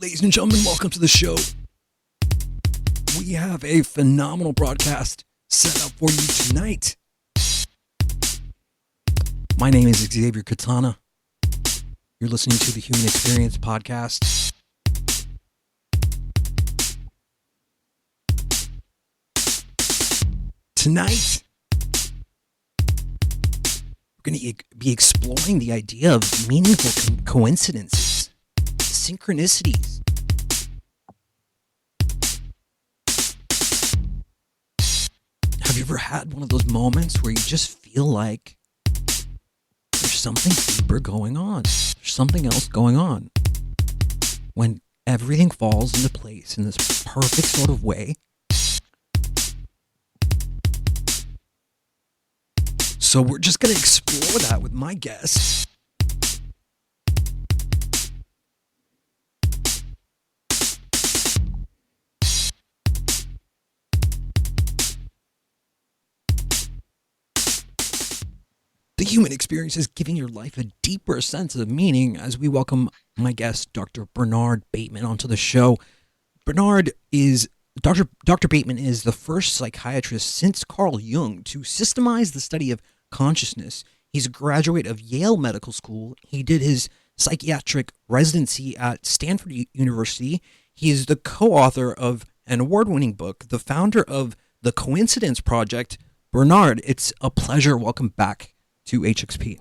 Ladies and gentlemen, welcome to the show. We have a phenomenal broadcast set up for you tonight. My name is Xavier Katana. You're listening to the Human Experience Podcast. Tonight, we're going to be exploring the idea of meaningful coincidences, synchronicities. Have you ever had one of those moments where you just feel like there's something deeper going on? There's something else going on. When everything falls into place in this perfect sort of way. So we're just going to explore that with my guests. The human experience is giving your life a deeper sense of meaning as we welcome my guest, Dr. Bernard Beitman, onto the show. Dr. Beitman is the first psychiatrist since Carl Jung to systemize the study of consciousness. He's a graduate of Yale Medical School. He did his psychiatric residency at Stanford University. He is the co-author of an award-winning book, the founder of the Coincidence Project. Bernard, it's a pleasure. Welcome back to HXP.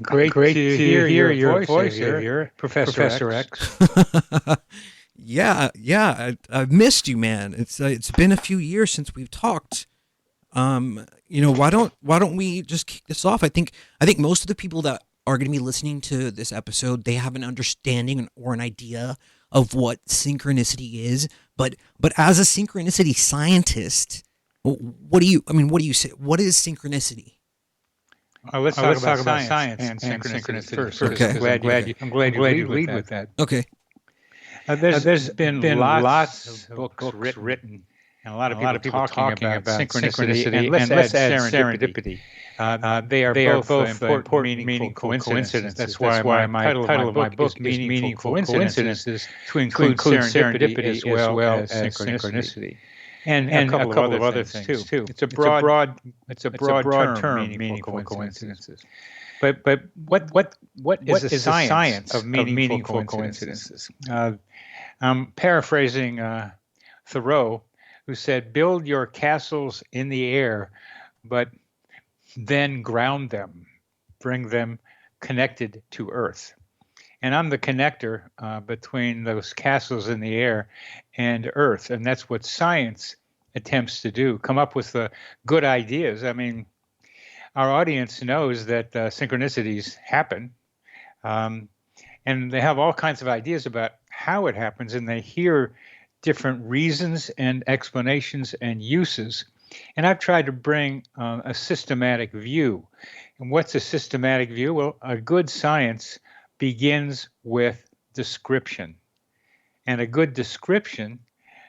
Great to hear your voice here, Professor X. Yeah, I've missed you, man. It's been a few years since we've talked. Why don't we just kick this off? I think most of the people that are going to be listening to this episode, they have an understanding or an idea of what synchronicity is. But as a synchronicity scientist, what do you say? What is synchronicity? Let's talk about science and synchronicity first. Okay. I'm glad you lead with that. Okay. There's been lots of books written and a lot of people talking about synchronicity and let's add serendipity. They are both important, meaningful coincidences. That's why my title of my book is Meaningful Coincidences, to include serendipity as well as synchronicity. And a couple of other things too. It's a broad term, meaningful coincidences. But what is the science of meaningful coincidences? I'm paraphrasing Thoreau, who said, "Build your castles in the air, but then ground them, bring them connected to earth." And I'm the connector between those castles in the air and earth. And that's what science attempts to do, come up with the good ideas. I mean, our audience knows that synchronicities happen. And they have all kinds of ideas about how it happens, and they hear different reasons and explanations and uses. And I've tried to bring a systematic view. And what's a systematic view? Well, a good science begins with description. And a good description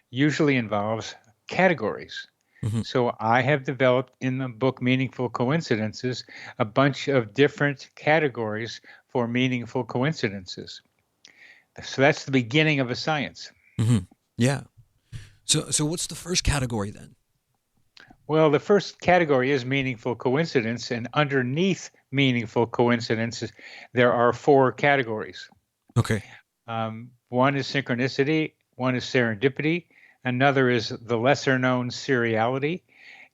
usually involves categories. Mm-hmm. So I have developed in the book Meaningful Coincidences a bunch of different categories for meaningful coincidences. So that's the beginning of a science. Mm-hmm. Yeah. So what's the first category then? Well, the first category is meaningful coincidence, and underneath meaningful coincidences, there are 4 categories. Okay. One is synchronicity, one is serendipity, another is the lesser known seriality,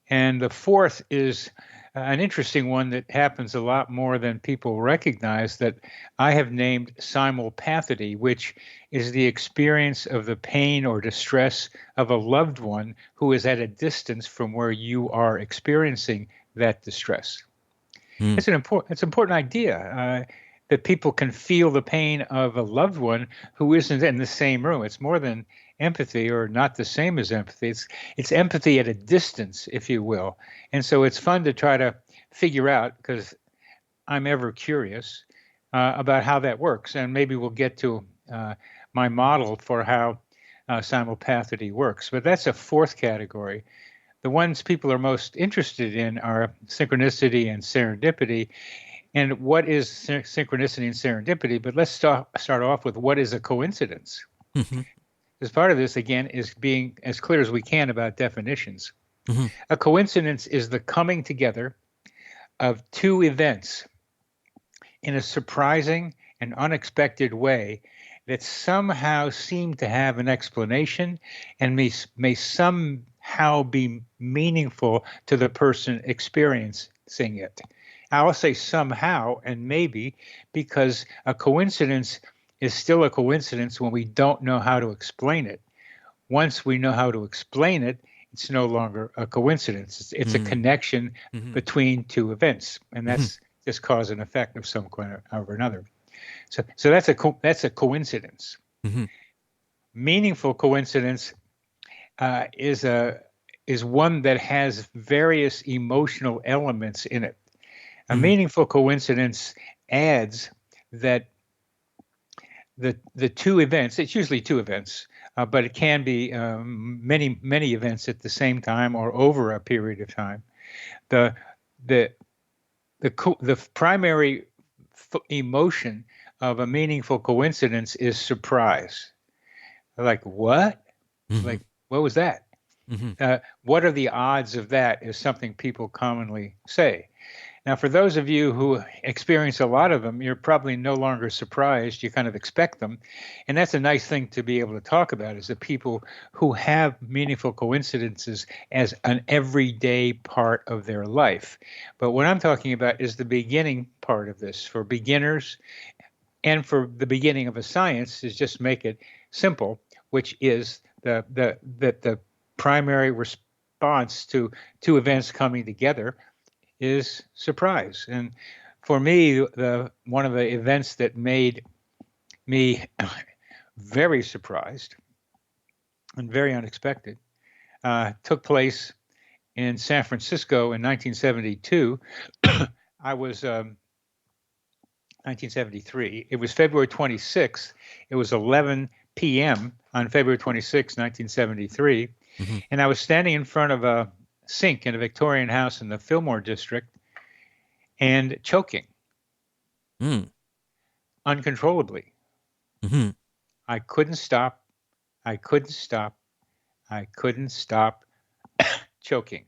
and the fourth is an interesting one that happens a lot more than people recognize, that I have named simulpathity, which is the experience of the pain or distress of a loved one who is at a distance from where you are experiencing that distress. It's an important idea, that people can feel the pain of a loved one who isn't in the same room. It's more than empathy, or not the same as empathy. It's empathy at a distance, if you will. And so it's fun to try to figure out, because I'm ever curious about how that works. And maybe we'll get to my model for how simulpathity works. But that's a fourth category. The ones people are most interested in are synchronicity and serendipity. And what is synchronicity and serendipity? But let's start off with what is a coincidence. Mm-hmm. Because part of this, again, is being as clear as we can about definitions. Mm-hmm. A coincidence is the coming together of 2 events in a surprising and unexpected way that somehow seem to have an explanation and may somehow be meaningful to the person experiencing it. I'll say somehow and maybe, because a coincidence is still a coincidence when we don't know how to explain it. Once we know how to explain it, it's no longer a coincidence. It's a connection between 2 events, and that's just cause and effect of some kind or another. So that's a coincidence. Mm-hmm. Meaningful coincidence is one that has various emotional elements in it. A meaningful coincidence adds that the 2 events, it's usually 2 events, but it can be many events at the same time or over a period of time. The primary emotion of a meaningful coincidence is surprise. Like, what? Mm-hmm. Like, what was that? Mm-hmm. What are the odds of that is something people commonly say. Now, for those of you who experience a lot of them, you're probably no longer surprised. You kind of expect them. And that's a nice thing to be able to talk about, is the people who have meaningful coincidences as an everyday part of their life. But what I'm talking about is the beginning part of this. For beginners and for the beginning of a science, is just make it simple, which is the primary response to 2 events coming together is surprise. And for me, one of the events that made me very surprised and very unexpected took place in San Francisco in 1972. I was 1973. It was February 26th. It was 11 p.m. on February 26, 1973. Mm-hmm. And I was standing in front of a sink in a Victorian house in the Fillmore district and choking uncontrollably. Mm-hmm. I couldn't stop. I couldn't stop. I couldn't stop choking.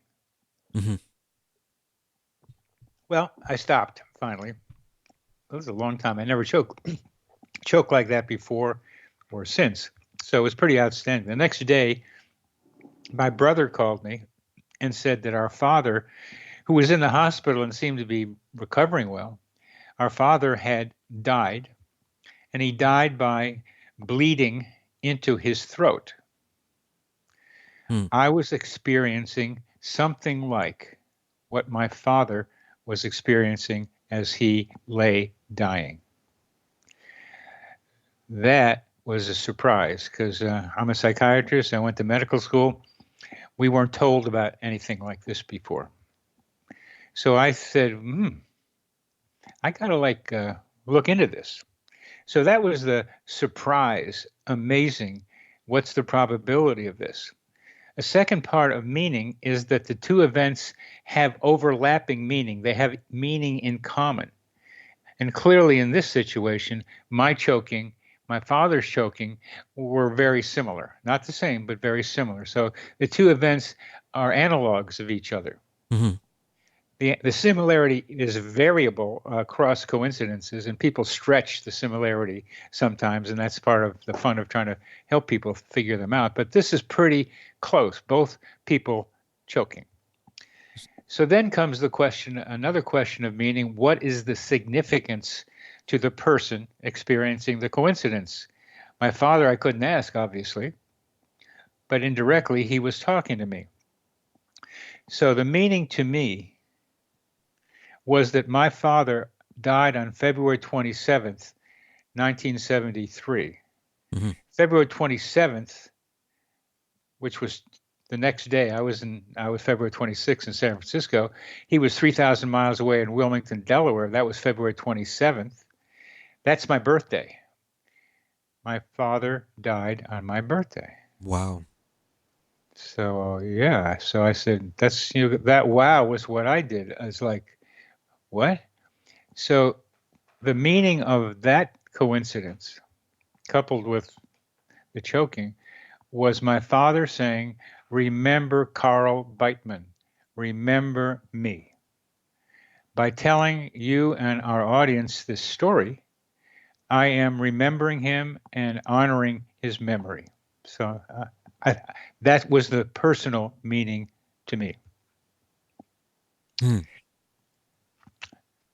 Mm-hmm. Well, I stopped finally. It was a long time. I never choked like that before or since. So it was pretty outstanding. The next day, my brother called me and said that our father, who was in the hospital and seemed to be recovering well, our father had died, and he died by bleeding into his throat. I was experiencing something like what my father was experiencing as he lay dying. that was a surprise because I'm a psychiatrist. I went to medical school. We weren't told about anything like this before. So I said, I got to look into this. So that was the surprise. Amazing. What's the probability of this? A second part of meaning is that the two events have overlapping meaning. They have meaning in common. And clearly in this situation, my choking, my father's choking were very similar. Not the same, but very similar. So the two events are analogs of each other. Mm-hmm. The similarity is variable across coincidences, and people stretch the similarity sometimes, and that's part of the fun of trying to help people figure them out. But this is pretty close, both people choking. So then comes the question, another question of meaning: what is the significance to the person experiencing the coincidence? My father, I couldn't ask, obviously, but indirectly he was talking to me. So the meaning to me was that my father died on February 27th, 1973. Mm-hmm. February 27th, which was the next day, I was February 26th in San Francisco. He was 3,000 miles away in Wilmington, Delaware. That was February 27th. That's my birthday. My father died on my birthday. Wow. So yeah, so I said, that's, that wow was what I did. I was like, what? So the meaning of that coincidence, coupled with the choking, was my father saying, remember Carl Beitman, remember me. By telling you and our audience this story, I am remembering him and honoring his memory. So that was the personal meaning to me.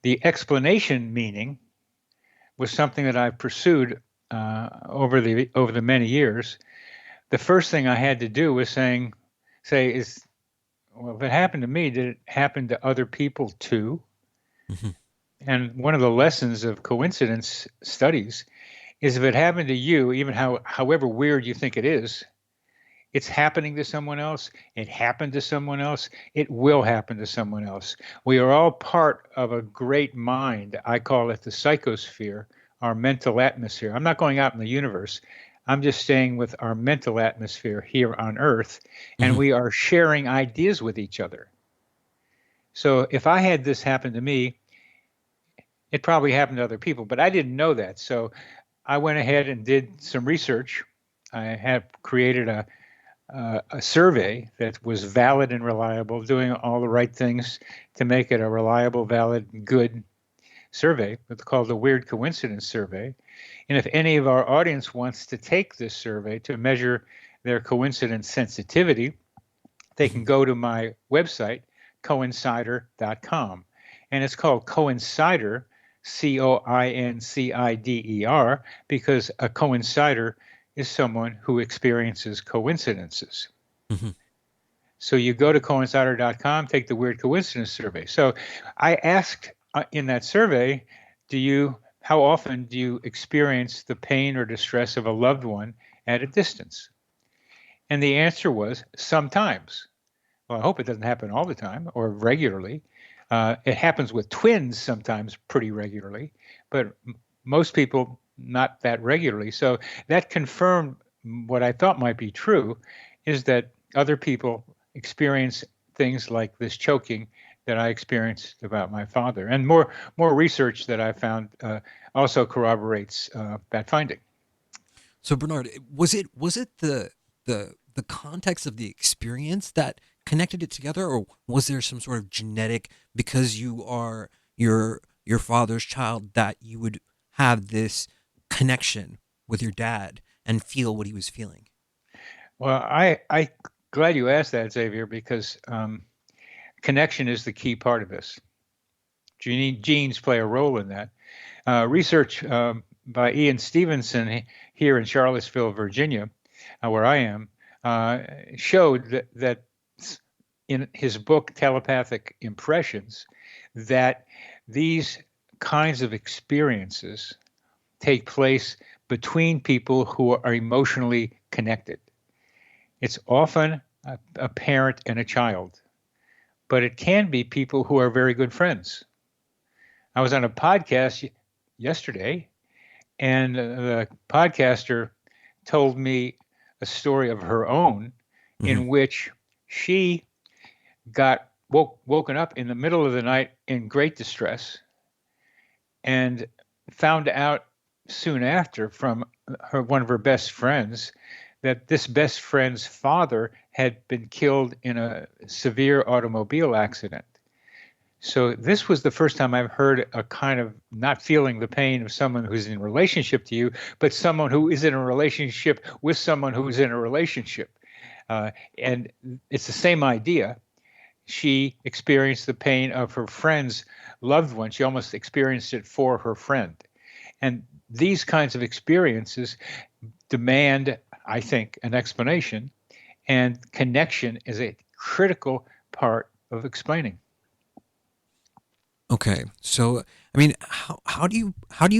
The explanation meaning was something that I've pursued over the many years. The first thing I had to do was say, well, if it happened to me, did it happen to other people too? Mm-hmm. And one of the lessons of coincidence studies is if it happened to you, even however weird you think it is, it's happening to someone else. It happened to someone else. It will happen to someone else. We are all part of a great mind. I call it the psychosphere, our mental atmosphere. I'm not going out in the universe. I'm just staying with our mental atmosphere here on Earth, and we are sharing ideas with each other. So if I had this happen to me, it probably happened to other people, but I didn't know that. So I went ahead and did some research. I have created a survey that was valid and reliable, doing all the right things to make it a reliable, valid, good survey. It's called the Weird Coincidence Survey. And if any of our audience wants to take this survey to measure their coincidence sensitivity, they can go to my website, coincider.com. And it's called Coincider, Coincider, because a coincider is someone who experiences coincidences. Mm-hmm. So you go to coincider.com, take the Weird Coincidence Survey. So I asked in that survey, how often do you experience the pain or distress of a loved one at a distance? And the answer was sometimes. Well, I hope it doesn't happen all the time or regularly. It happens with twins sometimes pretty regularly, but most people not that regularly. So that confirmed what I thought might be true, is that other people experience things like this choking that I experienced about my father. And more research that I found also corroborates that finding. So Bernard, was it the context of the experience that connected it together, or was there some sort of genetic, because you are your father's child, that you would have this connection with your dad and feel what he was feeling? Well, I glad you asked that, Xavier, because connection is the key part of this. Genes play a role in that. Research by Ian Stevenson here in Charlottesville, Virginia, where I am, showed that in his book Telepathic Impressions, that these kinds of experiences take place between people who are emotionally connected. It's often a parent and a child, but it can be people who are very good friends. I was on a podcast yesterday, and the podcaster told me a story of her own in which she got woken up in the middle of the night in great distress and found out soon after from one of her best friends that this best friend's father had been killed in a severe automobile accident. So this was the first time I've heard a kind of not feeling the pain of someone who's in relationship to you, but someone who is in a relationship with someone who's in a relationship. And it's the same idea. She experienced the pain of her friend's loved one. She almost experienced it for her friend. And these kinds of experiences demand, I think, an explanation, and connection is a critical part of explaining. Okay, so I mean, how do you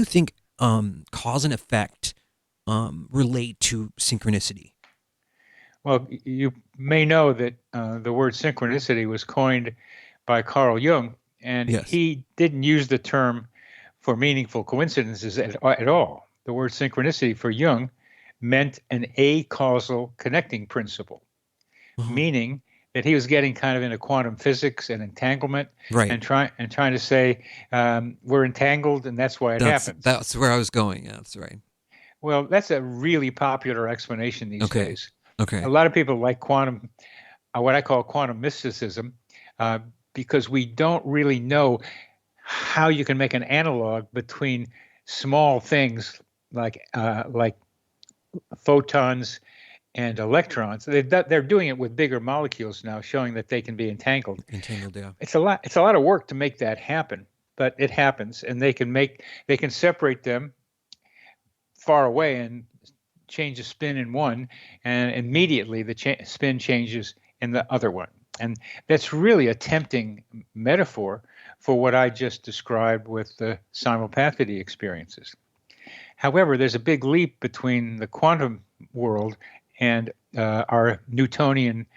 think cause and effect relate to synchronicity? Well, you may know that the word synchronicity was coined by Carl Jung, and Yes. he didn't use the term for meaningful coincidences at all. The word synchronicity for Jung meant an acausal connecting principle, meaning that he was getting kind of into quantum physics and entanglement, Right. and trying to say we're entangled, and that's why it happens. That's where I was going. Yeah, that's right. Well, that's a really popular explanation these days. Okay. A lot of people like quantum, what I call quantum mysticism, because we don't really know how you can make an analog between small things like photons and electrons. They're doing it with bigger molecules now, showing that they can be entangled. Entangled, yeah. It's a lot of work to make that happen, but it happens, and they can separate them far away and change a spin in one, and immediately the spin changes in the other one. And that's really a tempting metaphor for what I just described with the simulpathity experiences. However, there's a big leap between the quantum world and our Newtonian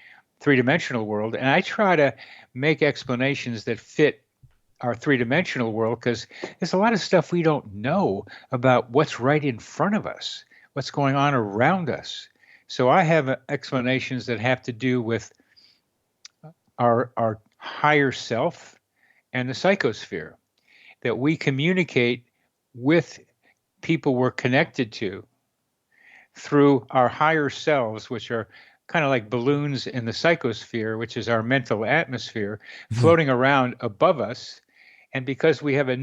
three-dimensional world, and I try to make explanations that fit our three-dimensional world, because there's a lot of stuff we don't know about what's right in front of us, what's going on around us. So I have explanations that have to do with our higher self and the psychosphere, that we communicate with people we're connected to through our higher selves, which are kind of like balloons in the psychosphere, which is our mental atmosphere, floating around above us. And because we have a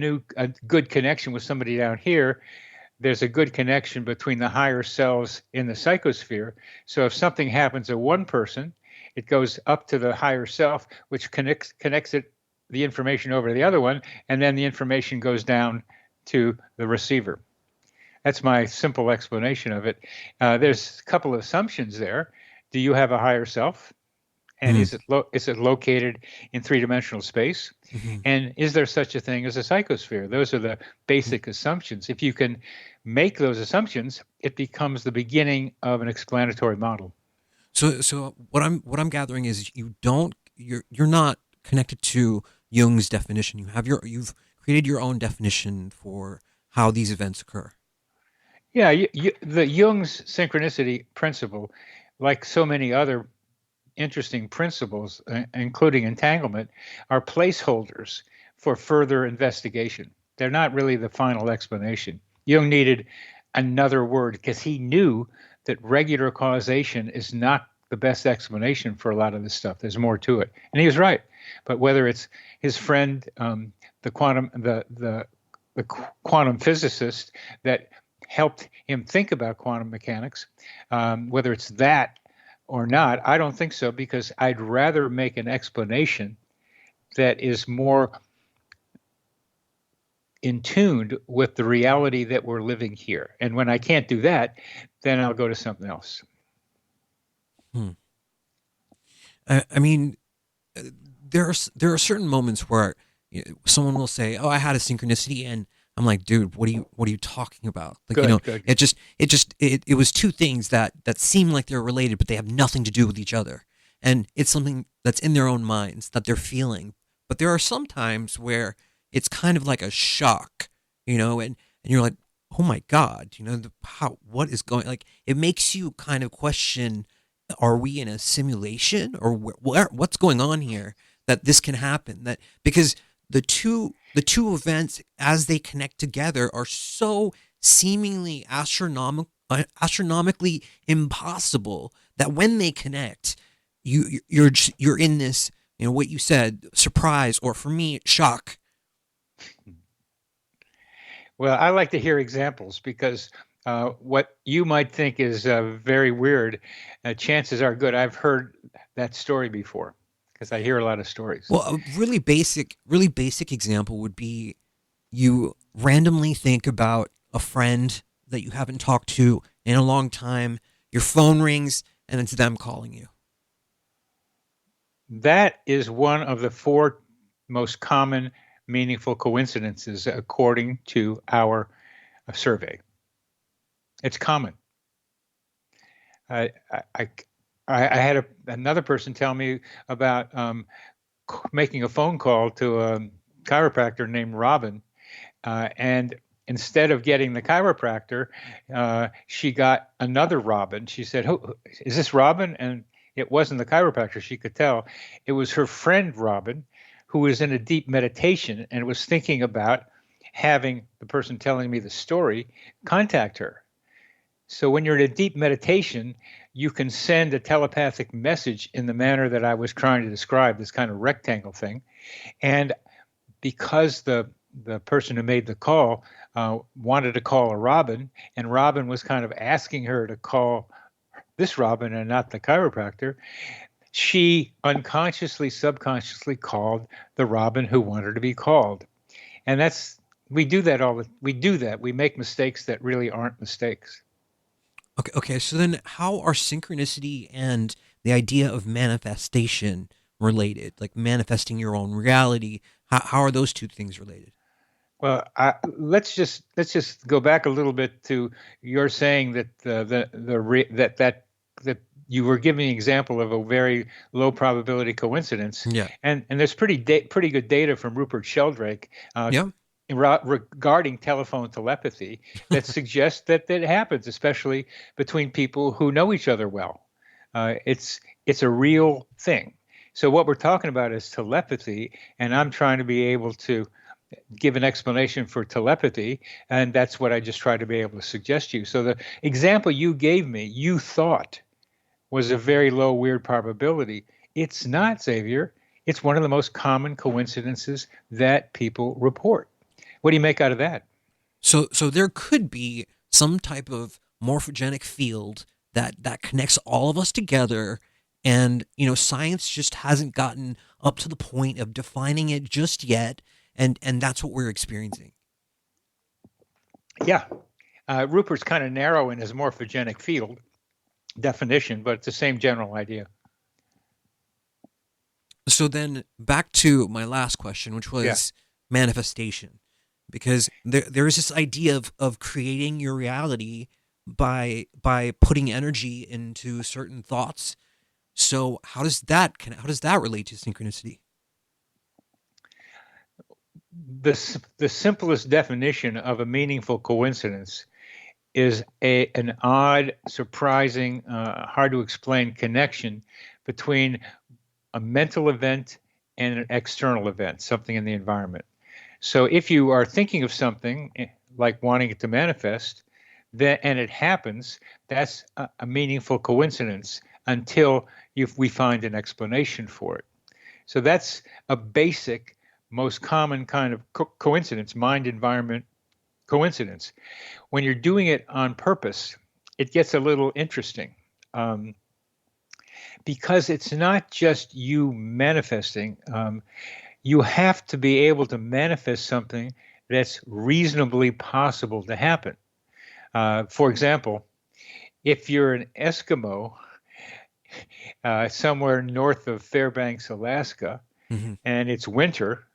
good connection with somebody down here, there's a good connection between the higher selves in the psychosphere. So if something happens to one person, it goes up to the higher self, which connects the information over to the other one, and then the information goes down to the receiver. That's my simple explanation of it. There's a couple of assumptions there. Do you have a higher self? And is it located in three-dimensional space? And is there such a thing as a psychosphere? Those are the basic assumptions. If you can make those assumptions, it becomes the beginning of an explanatory model. So what I'm gathering is you're not connected to Jung's definition. You've created your own definition for how these events occur. Yeah, the Jung's synchronicity principle, like so many other interesting principles, including entanglement, are placeholders for further investigation. They're not really the final explanation. Jung needed another word because he knew that regular causation is not the best explanation for a lot of this stuff. There's more to it, and he was right. But whether it's his friend, the quantum physicist that helped him think about quantum mechanics, whether it's that or not, I don't think so, because I'd rather make an explanation that is more in tune with the reality that we're living here. And when I can't do that, then I'll go to something else. I mean, there are certain moments where someone will say, "Oh, I had a synchronicity," and I'm like, dude, what are you talking about? Like, Good. it was two things that seem like they're related, but they have nothing to do with each other. And it's something that's in their own minds that they're feeling. But there are some times where it's kind of like a shock, and you're like, oh my God, what is going, like, it makes you kind of question, are we in a simulation, or what's going on here, that this can happen? That because the two events, as they connect together, are so seemingly astronomically impossible, that when they connect, you're in this, what you said, surprise, or for me, shock. Well, I like to hear examples because what you might think is very weird, chances are good I've heard that story before because I hear a lot of stories. Well, a really basic example would be, you randomly think about a friend that you haven't talked to in a long time. Your phone rings and it's them calling you. That is one of the four most common meaningful coincidences according to our survey. It's common. I, I, I had another person tell me about making a phone call to a chiropractor named Robin, and instead of getting the chiropractor, she got another Robin. She said, "Who is this Robin?" And it wasn't the chiropractor. She could tell it was her friend Robin, who was in a deep meditation and was thinking about having the person telling me the story contact her. So when you're in a deep meditation, you can send a telepathic message in the manner that I was trying to describe, this kind of rectangle thing. And because the person who made the call wanted to call a Robin, and Robin was kind of asking her to call this Robin and not the chiropractor, she unconsciously, subconsciously called the Robin who wanted to be called. And we do that. We make mistakes that really aren't mistakes. Okay. So then, how are synchronicity and the idea of manifestation related? Like manifesting your own reality. How are those two things related? Well, let's just go back a little bit to your saying that that you were giving an example of a very low probability coincidence, Yeah. and there's pretty good data from Rupert Sheldrake Yeah. regarding telephone telepathy that suggests that that happens, especially between people who know each other well. It's a real thing. So what we're talking about is telepathy, and I'm trying to be able to give an explanation for telepathy, and that's what I just tried to be able to suggest to you. So the example you gave me, you thought was a very low weird probability. It's not, Xavier. It's one of the most common coincidences that people report. What do you make out of that? So there could be some type of morphogenic field that connects all of us together, and science just hasn't gotten up to the point of defining it just yet, and that's what we're experiencing. Yeah. Rupert's kind of narrow in his morphogenic field definition, but it's the same general idea. So then, back to my last question, which was, Yeah. manifestation, because there is this idea of creating your reality by putting energy into certain thoughts. So how does that relate to synchronicity? The simplest definition of a meaningful coincidence is an odd, surprising, hard to explain connection between a mental event and an external event, something in the environment. So if you are thinking of something like wanting it to manifest, then and it happens, that's a meaningful coincidence until we find an explanation for it. So that's a basic, most common kind of coincidence, mind environment coincidence. When you're doing it on purpose, it gets a little interesting. Because it's not just you manifesting. You have to be able to manifest something that's reasonably possible to happen. For example, if you're an Eskimo somewhere north of Fairbanks, Alaska, Mm-hmm. and it's winter,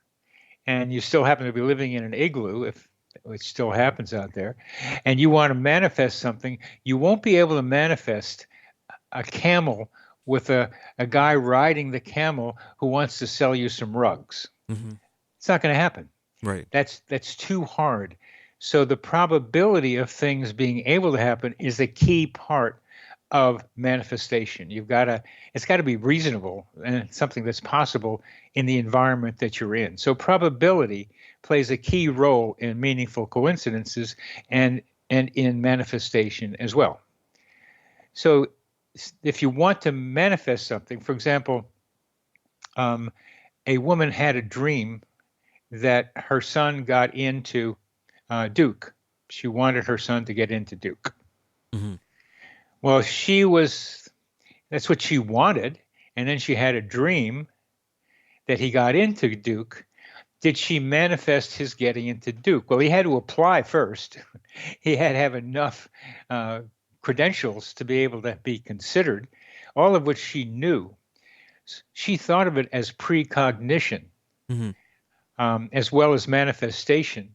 and you still happen to be living in an igloo, if which still happens out there, and you want to manifest something, you won't be able to manifest a camel with a guy riding the camel who wants to sell you some rugs. Mm-hmm. It's not going to happen. Right. That's too hard. So the probability of things being able to happen is a key part of manifestation. It's got to be reasonable and something that's possible in the environment that you're in. So probability plays a key role in meaningful coincidences and in manifestation as well. So if you want to manifest something, for example, a woman had a dream that her son got into Duke. She wanted her son to get into Duke. Mm-hmm. Well, that's what she wanted. And then she had a dream that he got into Duke. Did she manifest his getting into Duke? Well, he had to apply first. He had to have enough credentials to be able to be considered, all of which she knew. She thought of it as precognition, mm-hmm. As well as manifestation.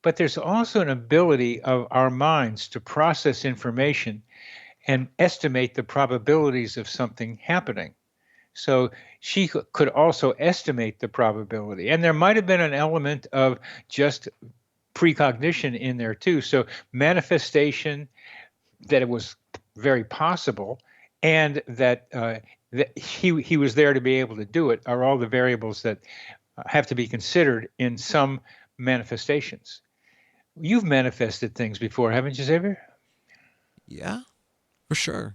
But there's also an ability of our minds to process information and estimate the probabilities of something happening. So she could also estimate the probability. And there might have been an element of just precognition in there too. So manifestation, that it was very possible, and that he was there to be able to do it, are all the variables that have to be considered in some manifestations. You've manifested things before, haven't you, Xavier? Yeah, for sure.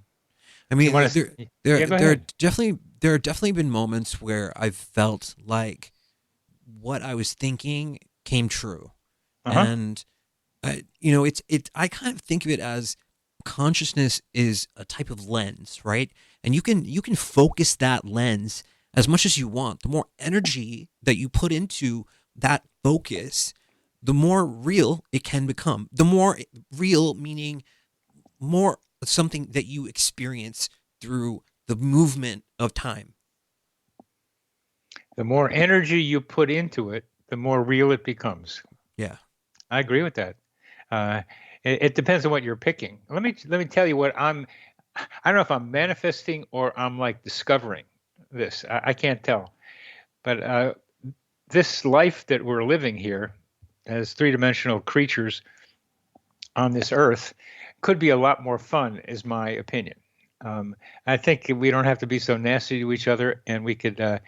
I mean, there are definitely been moments where I've felt like what I was thinking came true, and I kind of think of it as consciousness is a type of lens, right? And you can focus that lens as much as you want. The more energy that you put into that focus, the more real it can become. The more real, meaning more something that you experience through the movement of time. The more energy you put into it, the more real it becomes. Yeah, I agree with that. It depends on what you're picking. Let me tell you what I don't know if I'm manifesting or I'm like discovering this. I can't tell. But this life that we're living here as three-dimensional creatures on this earth could be a lot more fun, is my opinion. I think we don't have to be so nasty to each other, and we could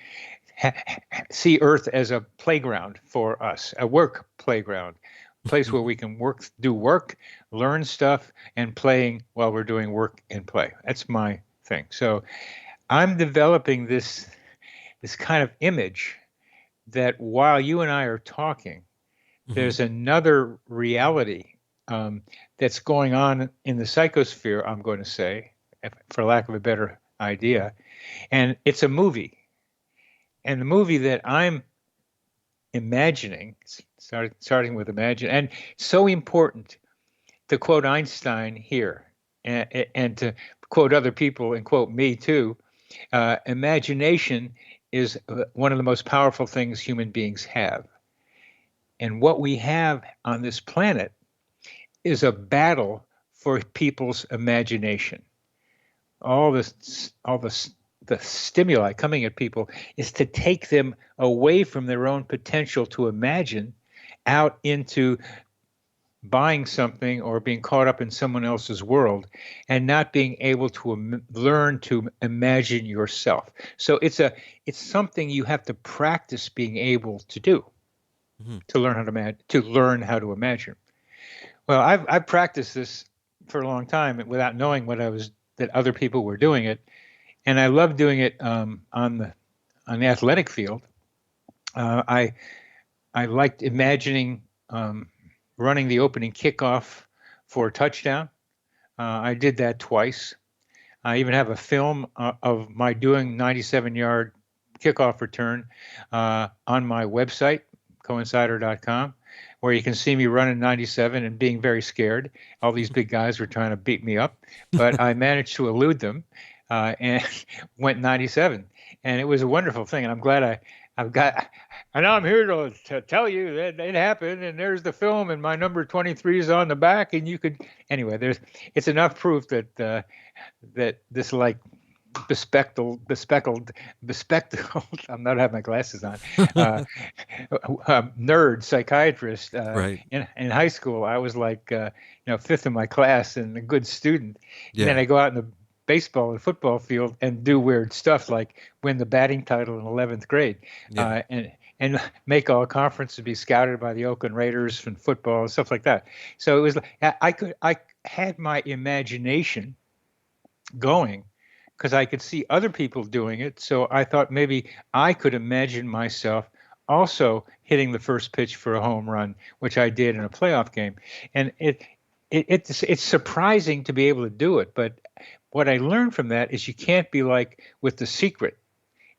see Earth as a playground for us, a work playground, a place where we can do work, learn stuff, and playing while we're doing work and play. That's my thing. So I'm developing this kind of image that while you and I are talking, there's another reality that's going on in the psychosphere, I'm going to say, for lack of a better idea. And it's a movie. And the movie that I'm imagining, starting with imagine, and so important to quote Einstein here and to quote other people and quote me too, imagination is one of the most powerful things human beings have. And what we have on this planet is a battle for people's imagination. All the stimuli coming at people is to take them away from their own potential to imagine out into buying something or being caught up in someone else's world and not being able to learn to imagine yourself. So it's something you have to practice being able to do, to learn how to imagine. Well, I've practiced this for a long time without knowing that other people were doing it, and I love doing it on the athletic field. I liked imagining running the opening kickoff for a touchdown. I did that twice. I even have a film of my doing 97-yard kickoff return on my website, coincider.com, where you can see me running 97 and being very scared. All these big guys were trying to beat me up, but I managed to elude them and went 97. And it was a wonderful thing. And I'm glad and I'm here to tell you that it happened, and there's the film, and my number 23 is on the back, and you could, anyway, it's enough proof that that this like bespectacled, I'm not having my glasses on, nerd psychiatrist Right. in high school. I was like, fifth in my class and a good student. Yeah. And then I go out in the baseball and football field and do weird stuff like win the batting title in 11th grade, Yeah. and make all conference to be scouted by the Oakland Raiders and football and stuff like that. So it was I had my imagination going because I could see other people doing it. So I thought maybe I could imagine myself also hitting the first pitch for a home run, which I did in a playoff game. And it's surprising to be able to do it. But what I learned from that is you can't be like with The Secret.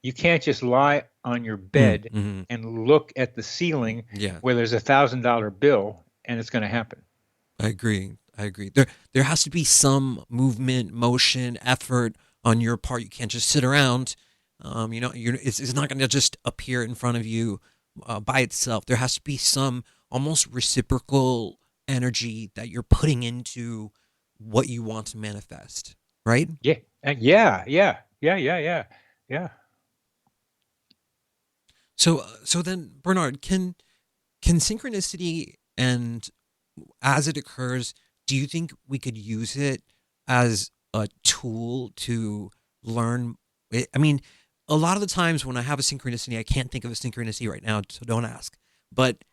You can't just lie on your bed and look at the ceiling where there's $1,000 bill and it's going to happen. I agree. There has to be some movement, motion, effort on your part. You can't just sit around. It's not going to just appear in front of you by itself. There has to be some almost reciprocal energy that you're putting into what you want to manifest, right? Yeah. So then, Bernard, can synchronicity, and as it occurs, do you think we could use it as a tool to learn? I mean, a lot of the times when I have a synchronicity, I can't think of a synchronicity right now, so don't ask. But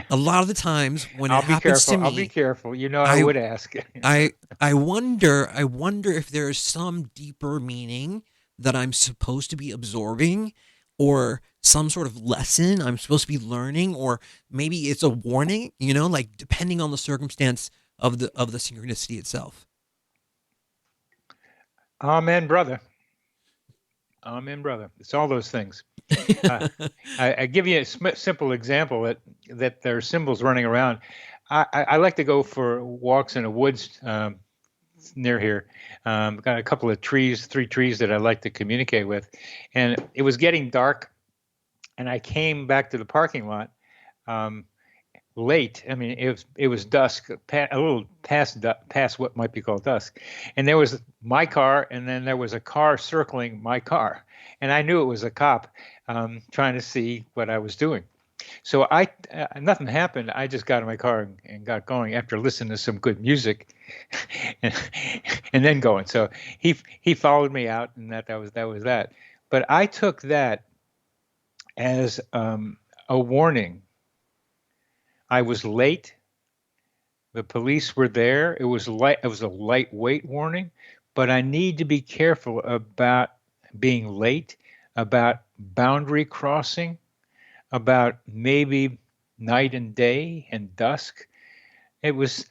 a lot of the times when it happens to me, I'll be careful. I would ask. I wonder if there's some deeper meaning that I'm supposed to be absorbing, or some sort of lesson I'm supposed to be learning, or maybe it's a warning, like depending on the circumstance of the synchronicity itself. Amen, brother. It's all those things. I give you a simple example that there are symbols running around. I like to go for walks in the woods near here. Got a couple of 3 trees that I like to communicate with. And it was getting dark, and I came back to the parking lot late. I mean, it was dusk, a little past what might be called dusk. And there was my car, and then there was a car circling my car. And I knew it was a cop trying to see what I was doing. So nothing happened. I just got in my car and got going after listening to some good music, and then going. So he followed me out, and that was that. But I took that as a warning. I was late. The police were there. It was a lightweight warning, but I need to be careful about being late, about boundary crossing, about maybe night and day and dusk. It's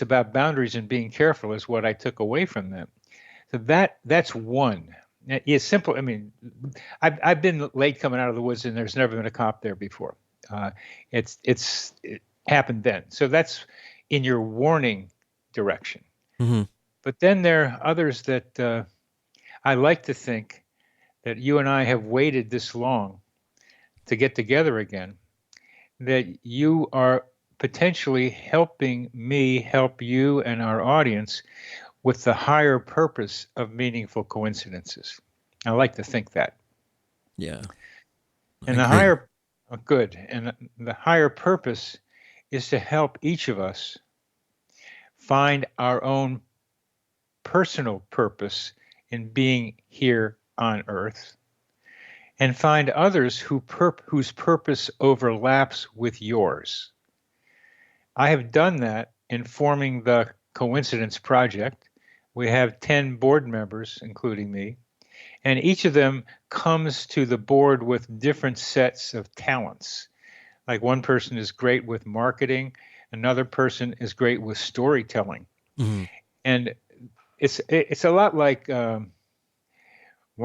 about boundaries and being careful is what I took away from them. So that's one. It's simple. I mean, I've been late coming out of the woods, and there's never been a cop there before. It happened then. So that's in your warning direction. Mm-hmm. But then there are others that I like to think that you and I have waited this long to get together again, that you are potentially helping me help you and our audience with the higher purpose of meaningful coincidences. I like to think that. Yeah. And the higher purpose is to help each of us find our own personal purpose in being here on Earth, and find others whose purpose overlaps with yours. I have done that in forming the Coincidence Project. We have 10 board members, including me, and each of them comes to the board with different sets of talents. Like one person is great with marketing, another person is great with storytelling. Mm-hmm. And it's a lot like one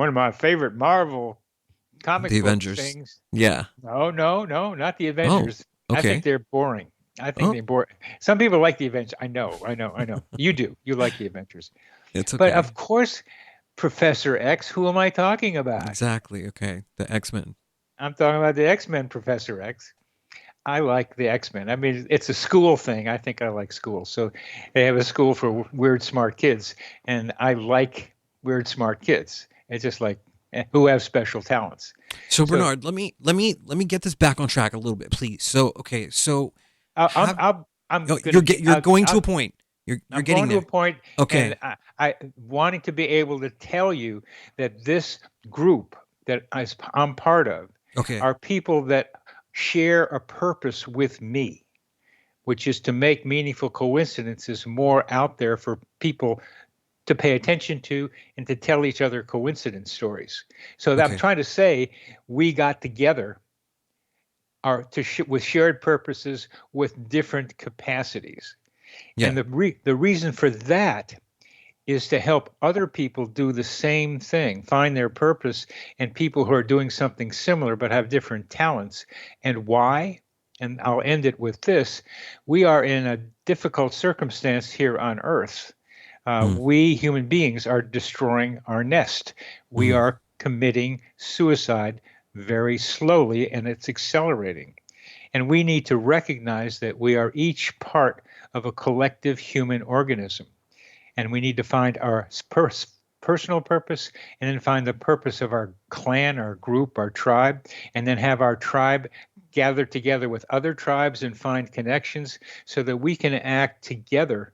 of my favorite Marvel comic The book Avengers. things. Yeah. No, not the Avengers. Oh, okay. I think they're boring. They're boring. Some people like the Avengers. I know. You do. You like the Avengers. It's okay. But of course, Professor X, who am I talking about? Exactly. Okay. The X-Men. I'm talking about the X-Men, Professor X. I like the X-Men. I mean, it's a school thing. I think I like school. So they have a school for weird, smart kids, and I like weird, smart kids. It's just like who have special talents. So Bernard, let me get this back on track a little bit, please. So okay, so you're going to a point. You're getting there. To a point. Okay. And I wanting to be able to tell you that this group that I'm part of are people that share a purpose with me, which is to make meaningful coincidences more out there for people to pay attention to and to tell each other coincidence stories. So I'm trying to say we got together with shared purposes with different capacities. Yeah. And the reason for that is to help other people do the same thing, find their purpose, and people who are doing something similar but have different talents. And why? And I'll end it with this. We are in a difficult circumstance here on Earth. We human beings are destroying our nest. We are committing suicide very slowly, and it's accelerating. And we need to recognize that we are each part of a collective human organism. And we need to find our personal purpose, and then find the purpose of our clan, our group, our tribe, and then have our tribe gather together with other tribes and find connections so that we can act together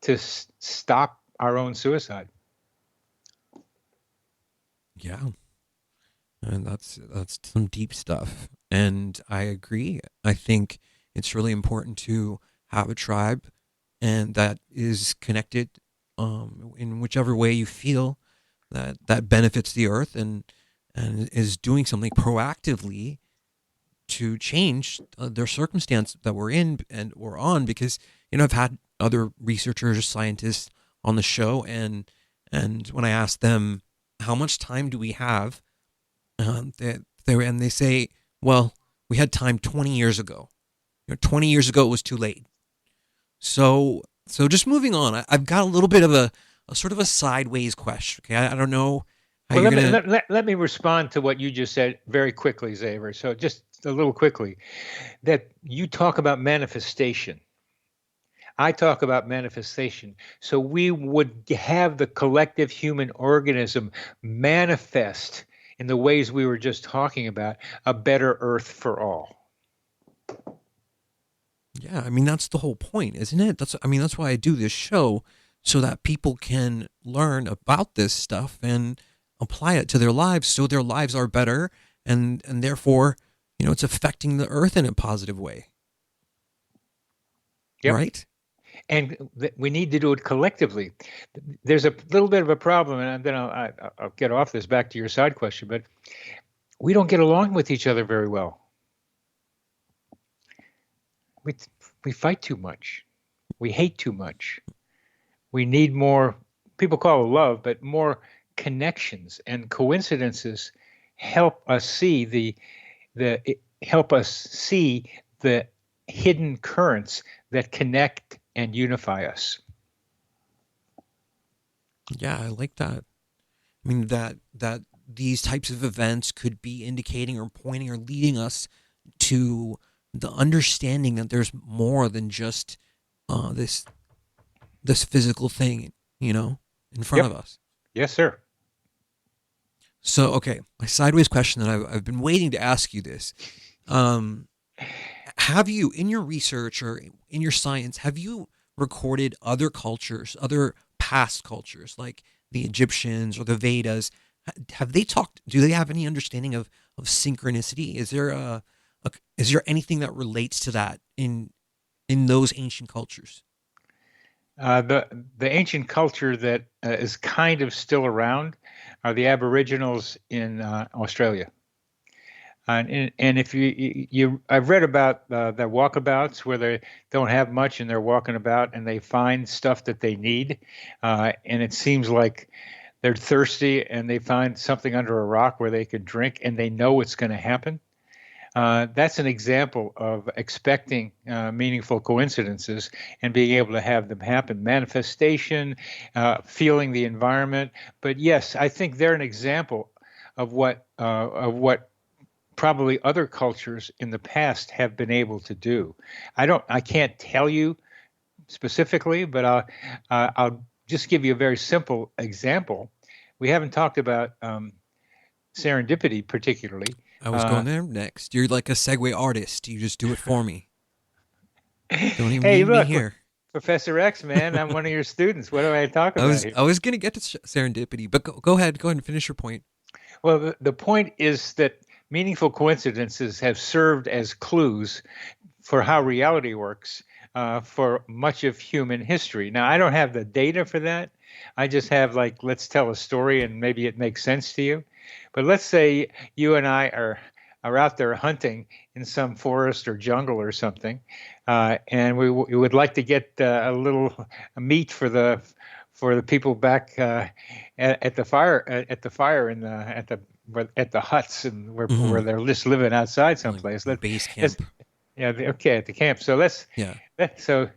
to stop our own suicide. Yeah. And that's some deep stuff. And I agree. I think it's really important to have a tribe and that is connected in whichever way you feel that benefits the earth and is doing something proactively to change their circumstance that we're in and we're on. Because I've had other researchers, scientists on the show, and when I ask them how much time do we have, they say, well, we had time 20 years ago. 20 years ago it was too late. So just moving on, I've got a little bit of a sort of a sideways question. Okay, I don't know how you're gonna. Let me respond to what you just said very quickly, Xavier. So just a little quickly, that you talk about manifestation. I talk about manifestation. So we would have the collective human organism manifest in the ways we were just talking about, a better earth for all. Yeah, I mean, that's the whole point, isn't it? That's why I do this show, so that people can learn about this stuff and apply it to their lives so their lives are better and therefore, it's affecting the earth in a positive way. Yep. Right? And we need to do it collectively. There's a little bit of a problem, and then I'll get off this back to your side question, but we don't get along with each other very well. We fight too much. We hate too much. We need more, people call it love, but more connections, and coincidences help us see the hidden currents that connect and unify us. Yeah, I like that. I mean, that these types of events could be indicating or pointing or leading us to the understanding that there's more than just this physical thing, in front of us. Yes, sir. So, okay, my sideways question that I've been waiting to ask you this. Have you, in your research or in your science, have you recorded other cultures, other past cultures, like the Egyptians or the Vedas? Have they talked, do they have any understanding of synchronicity? Is there anything that relates to that in those ancient cultures? The ancient culture that is kind of still around are the Aboriginals in Australia. And if I've read about their walkabouts where they don't have much and they're walking about and they find stuff that they need, and it seems like they're thirsty and they find something under a rock where they could drink and they know it's going to happen. That's an example of expecting meaningful coincidences and being able to have them happen. Manifestation, feeling the environment. But yes, I think they're an example of what probably other cultures in the past have been able to do. I can't tell you specifically, but I'll just give you a very simple example. We haven't talked about serendipity particularly. I was going there next. You're like a segue artist. You just do it for me. Don't even Hey, need me look, here. Professor X, man, I'm one of your students. What do I talk about here? I was gonna get to serendipity, but go ahead and finish your point. Well, the point is that meaningful coincidences have served as clues for how reality works for much of human history. Now, I don't have the data for that. I just have like, let's tell a story and maybe it makes sense to you. But let's say you and I are out there hunting in some forest or jungle or something, and we would like to get a little meat for the people back at the fire at the huts and where they're just living outside someplace. Like base camp. Okay, at the camp. So so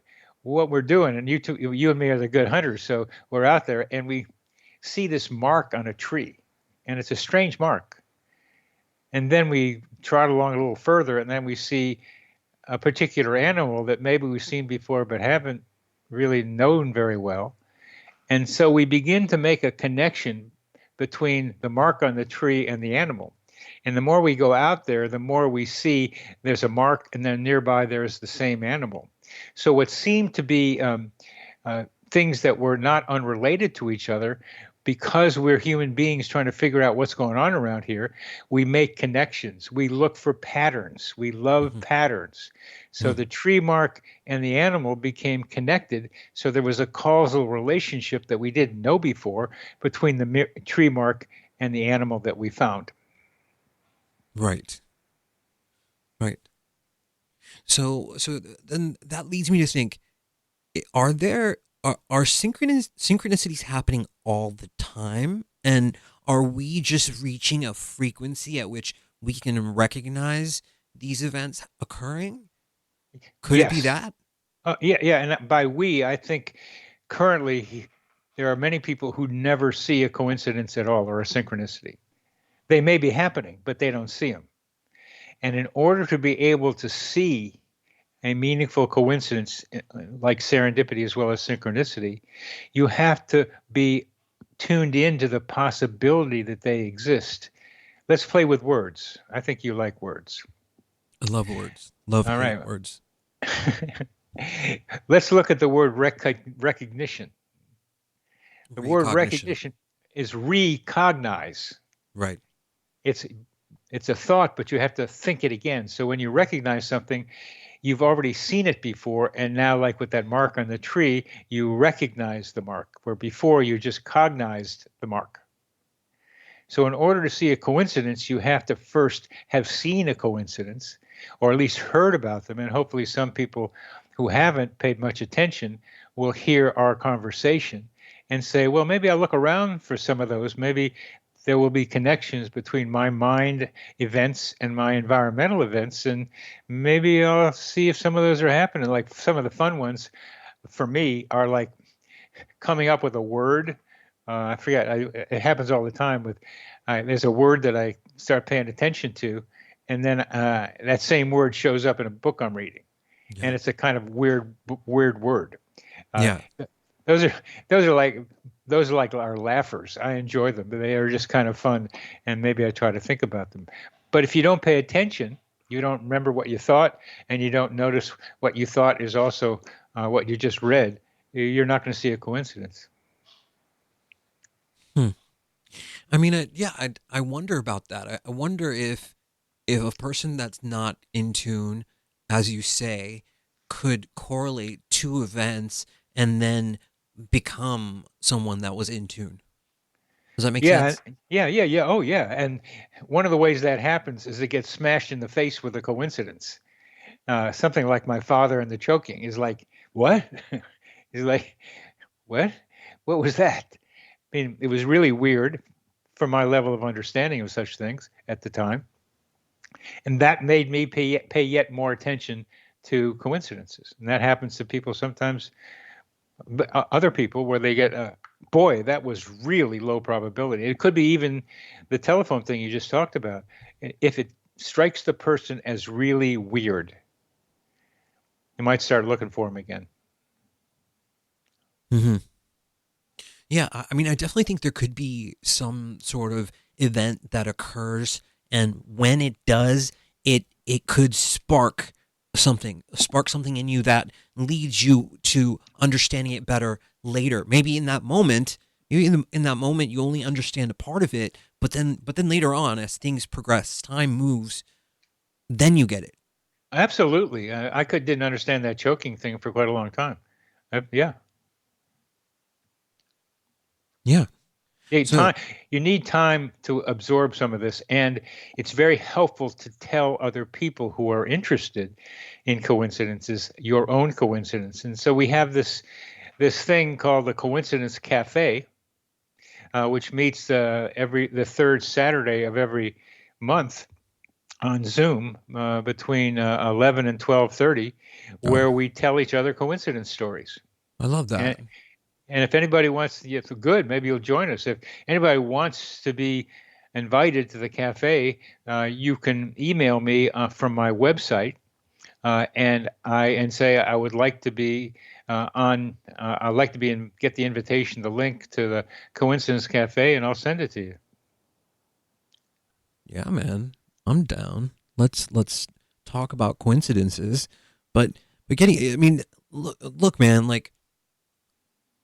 what we're doing, and you and me are the good hunters. So we're out there and we see this mark on a tree, and it's a strange mark. And then we trot along a little further, and then we see a particular animal that maybe we've seen before but haven't really known very well. And so we begin to make a connection between the mark on the tree and the animal. And the more we go out there, the more we see there's a mark, and then nearby there's the same animal. So what seemed to be things that were not unrelated to each other, because we're human beings trying to figure out what's going on around here, we make connections. We look for patterns. We love patterns. So the tree mark and the animal became connected. So there was a causal relationship that we didn't know before between the tree mark and the animal that we found. Right. So then that leads me to think: are synchronicities happening all the time, and are we just reaching a frequency at which we can recognize these events occurring? Could it be that? Yeah, and by we, I think currently there are many people who never see a coincidence at all or a synchronicity. They may be happening, but they don't see them. And in order to be able to see a meaningful coincidence like serendipity as well as synchronicity, you have to be tuned into the possibility that they exist. Let's play with words. I think you like words. I love words. Love words. Let's look at the word recognition. The word recognition is recognize. Right. It's a thought, but you have to think it again. So when you recognize something, you've already seen it before, and now, like with that mark on the tree, you recognize the mark, where before you just cognized the mark. So in order to see a coincidence, you have to first have seen a coincidence, or at least heard about them, and hopefully some people who haven't paid much attention will hear our conversation and say, well, maybe I'll look around for some of those. Maybe there will be connections between my mind events and my environmental events, and maybe I'll see if some of those are happening. Like some of the fun ones for me are like coming up with a word. I forget. It happens all the time with there's a word that I start paying attention to, and then that same word shows up in a book I'm reading, and it's a kind of weird word. Those are like our laughers. I enjoy them. They are just kind of fun, and maybe I try to think about them. But if you don't pay attention, you don't remember what you thought, and you don't notice what you thought is also what you just read, you're not going to see a coincidence. I mean, I wonder about that. I wonder if a person that's not in tune, as you say, could correlate two events and then become someone that was in tune. Does that make sense? Yeah. Oh, yeah. And one of the ways that happens is it gets smashed in the face with a coincidence. Something like my father and the choking is like, what? He's like, what? What was that? I mean, it was really weird for my level of understanding of such things at the time. And that made me pay yet more attention to coincidences. And that happens to people sometimes, other people, where they get, boy, that was really low probability. It could be even the telephone thing you just talked about. If strikes the person as really weird, you might start looking for them again. Mm-hmm. Yeah, I mean, I definitely think there could be some sort of event that occurs, and when it does, it could spark something in you that leads you to understanding it better later. Maybe in that moment, you only understand a part of it, but then later on, as things progress, time moves, then you get it. Absolutely. Didn't understand that choking thing for quite a long time. Yeah. Yeah. So You need time to absorb some of this, and it's very helpful to tell other people who are interested in coincidences your own coincidence. And so we have this thing called the Coincidence Cafe, which meets the third Saturday of every month on Zoom between 11 and 12:30, where we tell each other coincidence stories. I love that. And if anybody wants, if good, maybe you'll join us. If anybody wants to be invited to the cafe, you can email me from my website, and say I would like to be I'd like to be and get the invitation, the link to the Coincidence Cafe, and I'll send it to you. Yeah, man, I'm down. Let's talk about coincidences, but I mean, look, man, like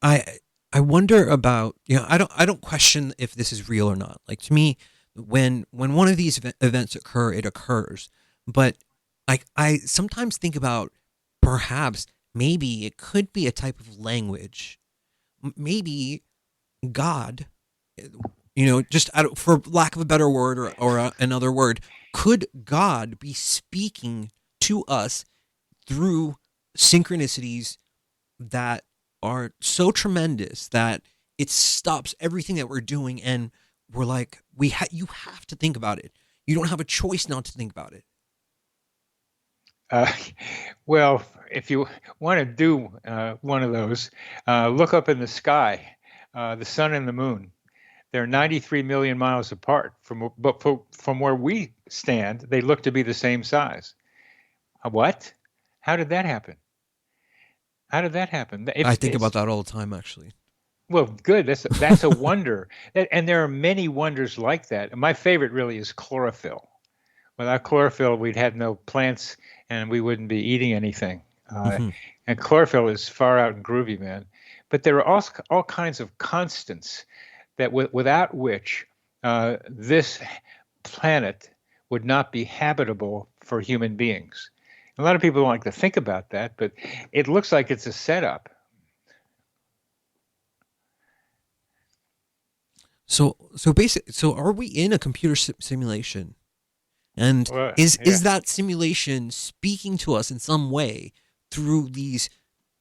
I wonder about, I don't question if this is real or not. Like, to me, when one of these events occur, it occurs. But I sometimes think about, perhaps maybe it could be a type of language. Maybe God, just for lack of a better word, or another word, could God be speaking to us through synchronicities that are so tremendous that it stops everything that we're doing, and we're like, you have to think about it. You don't have a choice not to think about it. Well, if you want to do one of those, look up in the sky, the sun and the moon. They're 93 million miles apart from where we stand. They look to be the same size. What? How did that happen? How did that happen? I think about that all the time, actually. Well, good. That's a wonder. And there are many wonders like that. And my favorite really is chlorophyll. Without chlorophyll, we'd have no plants and we wouldn't be eating anything. And chlorophyll is far out and groovy, man. But there are all kinds of constants that without which this planet would not be habitable for human beings. A lot of people don't like to think about that, but it looks like it's a setup. So are we in a computer simulation? And is that simulation speaking to us in some way through these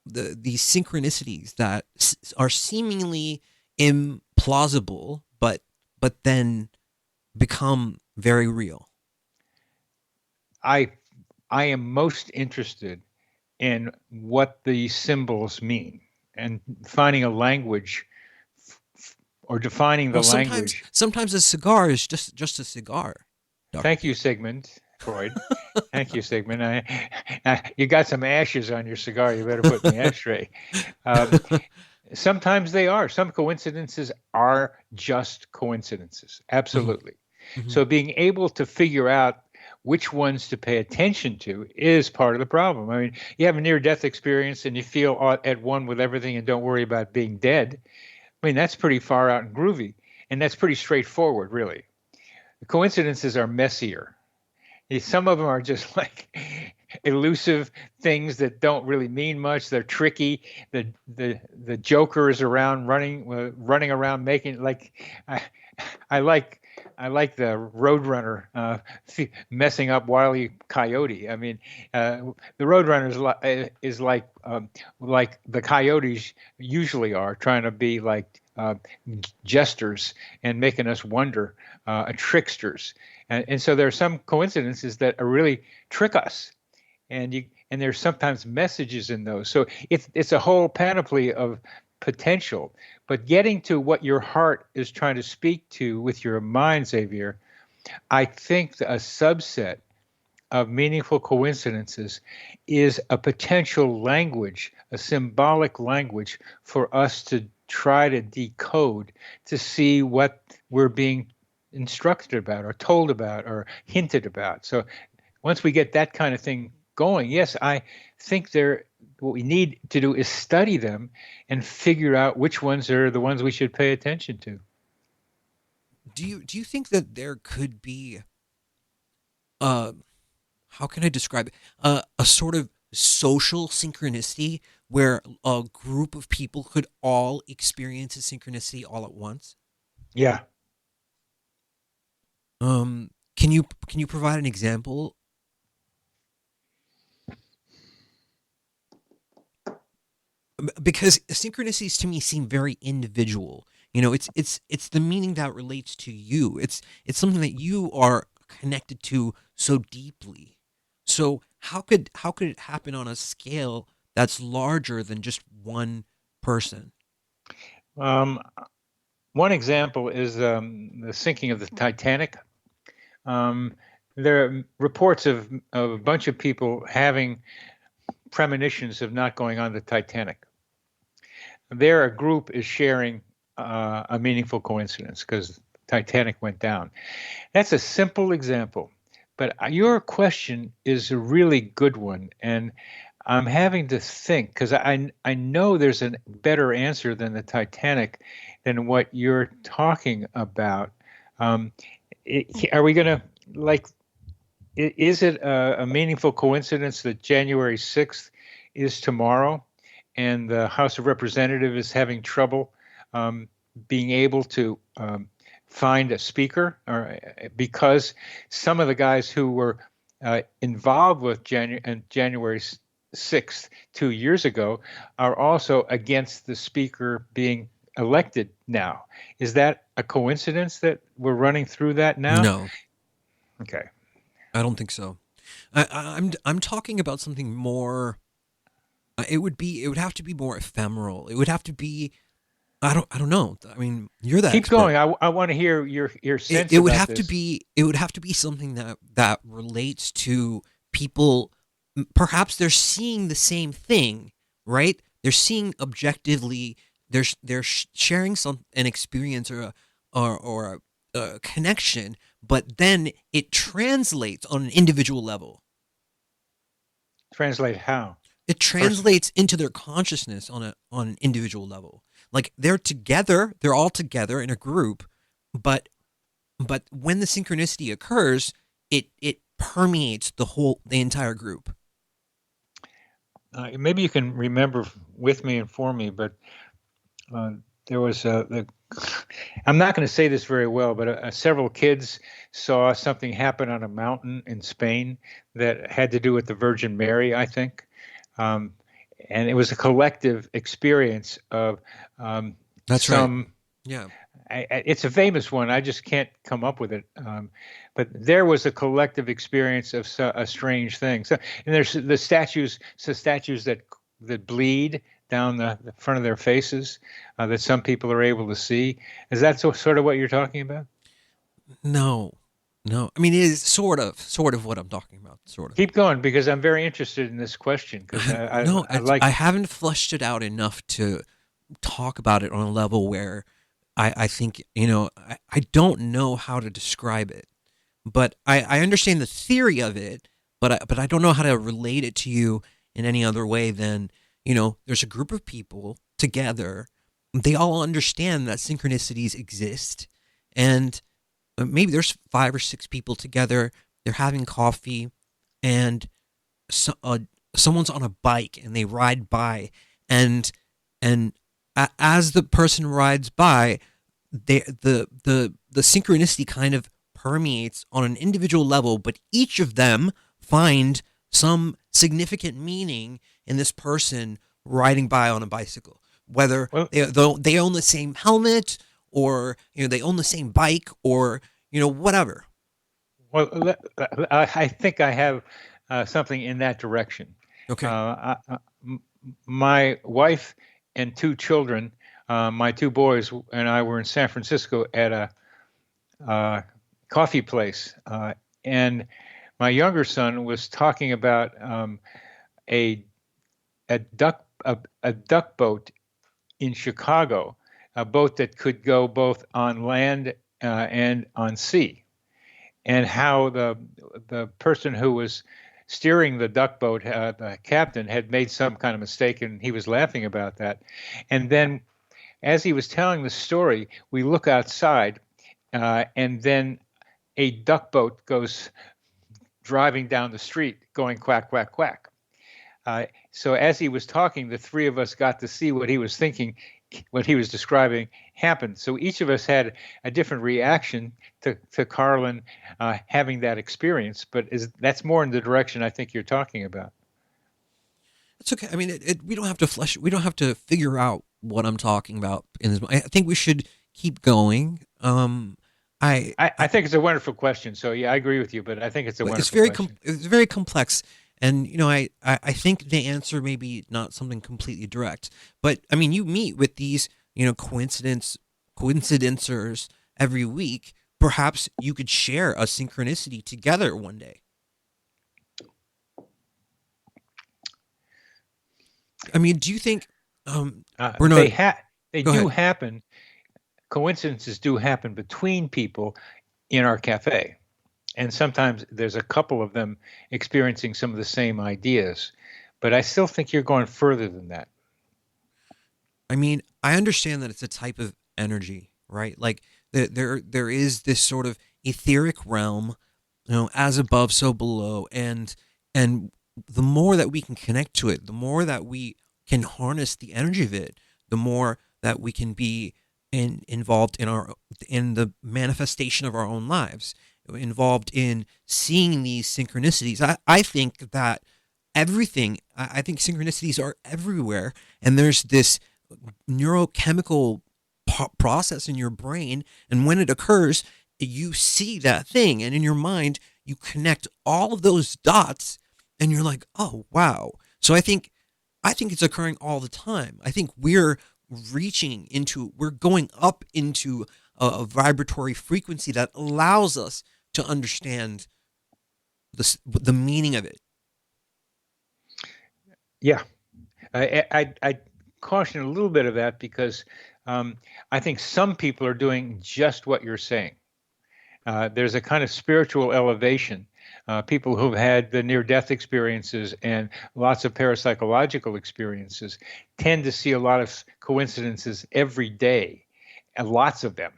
synchronicities that are seemingly implausible, but then become very real? I am most interested in what the symbols mean and finding a language or defining the language. Sometimes a cigar is just a cigar. Doctor. Thank you, Sigmund Freud. Thank you, Sigmund. You got some ashes on your cigar. You better put in the ashtray. Sometimes they are. Some coincidences are just coincidences. Absolutely. Mm-hmm. So being able to figure out which ones to pay attention to is part of the problem. I mean, you have a near-death experience and you feel at one with everything and don't worry about being dead. I mean, that's pretty far out and groovy. And that's pretty straightforward, really. The coincidences are messier. Some of them are just like elusive things that don't really mean much. They're tricky. The Joker is around running around making like I like the Roadrunner messing up Wile E. Coyote. I mean, the Roadrunner is like the coyotes usually are, trying to be like jesters and making us wonder, tricksters. And so there are some coincidences that are really trick us, and there's sometimes messages in those. So it's a whole panoply of potential. But getting to what your heart is trying to speak to with your mind, Xavier, I think a subset of meaningful coincidences is a potential language, a symbolic language for us to try to decode to see what we're being instructed about or told about or hinted about. So once we get that kind of thing going, yes, I think what we need to do is study them and figure out which ones are the ones we should pay attention to. Do you think that there could be uh how can I describe it? A sort of social synchronicity where a group of people could all experience a synchronicity all at once? Yeah. Can you provide an example? Because synchronicities to me seem very individual. It's the meaning that relates to you. It's something that you are connected to so deeply. So how could it happen on a scale that's larger than just one person? Um, One example is the sinking of the Titanic. Um, there are reports of a bunch of people having premonitions of not going on the Titanic. There, a group is sharing a meaningful coincidence because Titanic went down. That's a simple example, but your question is a really good one, and I'm having to think because I know there's a better answer than the Titanic than what you're talking about. Um, are we going to like? Is it a meaningful coincidence that January 6th is tomorrow, and the House of Representatives is having trouble being able to find a speaker, or because some of the guys who were involved with January 6th 2 years ago are also against the speaker being elected now. Is that a coincidence that we're running through that now? No, Okay. I don't think so. I'm talking about something more. It would have to be more ephemeral. It would have to be. I don't know. I mean, you're the Keep expert. going. I want to hear your sense It would about have to this. be. It would have to be something that relates to people. Perhaps they're seeing the same thing, right? They're seeing objectively. They're sharing an experience or a connection, but then it translates on an individual level. Translate how? It translates into their consciousness on an individual level. Like they're all together in a group, but when the synchronicity occurs, it permeates the entire group. Maybe you can remember with me and for me, but uh, there was I'm not going to say this very well, but several kids saw something happen on a mountain in Spain that had to do with the Virgin Mary, I think. Um, and it was a collective experience of That's right. some. Yeah. It's a famous one. I just can't come up with it. But there was a collective experience of a strange thing. So, and there's the statues, statues that bleed down the front of their faces that some people are able to see. Is that sort of what you're talking about? No. No. I mean, it is sort of what I'm talking about. Sort of. Keep going because I'm very interested in this question because No, I like. I haven't fleshed it out enough to talk about it on a level where I think I don't know how to describe it, but I understand the theory of it, but I don't know how to relate it to you in any other way than there's a group of people together, they all understand that synchronicities exist, and maybe there's 5 or 6 people together, they're having coffee, and so, someone's on a bike and they ride by, and as the person rides by, the synchronicity kind of permeates on an individual level, but each of them find some significant meaning in this person riding by on a bicycle, whether Well, they own the same helmet, or they own the same bike, or whatever. well, I think I have something in that direction. Okay. My wife and 2 children, my 2 boys and I were in San Francisco at a coffee place, and my younger son was talking about a duck boat in Chicago, a boat that could go both on land and on sea, and how the person who was steering the duck boat, the captain, had made some kind of mistake, and he was laughing about that. And then, as he was telling the story, we look outside, and then a duck boat goes driving down the street, going quack, quack, quack. So as he was talking, the three of us got to see what he was thinking, what he was describing happened. So each of us had a different reaction to Carlin having that experience, but that's more in the direction I think you're talking about. It's okay. I mean, we don't have to we don't have to figure out what I'm talking about in this. I think we should keep going. I think it's a wonderful question. So yeah, I agree with you, but I think it's a wonderful question. It's very complex. And, I think the answer may be not something completely direct. But, I mean, you meet with these, coincidenters every week. Perhaps you could share a synchronicity together one day. I mean, do you think, Bernard? They do happen. Coincidences do happen between people in our cafe. And sometimes there's a couple of them experiencing some of the same ideas. But I still think you're going further than that. I mean, I understand that it's a type of energy, right? Like there is this sort of etheric realm, as above, so below. And the more that we can connect to it, the more that we can harness the energy of it, the more that we can be involved in the manifestation of our own lives, involved in seeing these synchronicities. I think that I think synchronicities are everywhere, and there's this neurochemical process in your brain, and when it occurs, you see that thing, and in your mind, you connect all of those dots, and you're like, oh, wow. So I think it's occurring all the time. I think we're going up into a vibratory frequency that allows us to understand the meaning of it. Yeah, I caution a little bit of that because I think some people are doing just what you're saying. There's a kind of spiritual elevation. People who've had the near-death experiences and lots of parapsychological experiences tend to see a lot of coincidences every day, and lots of them.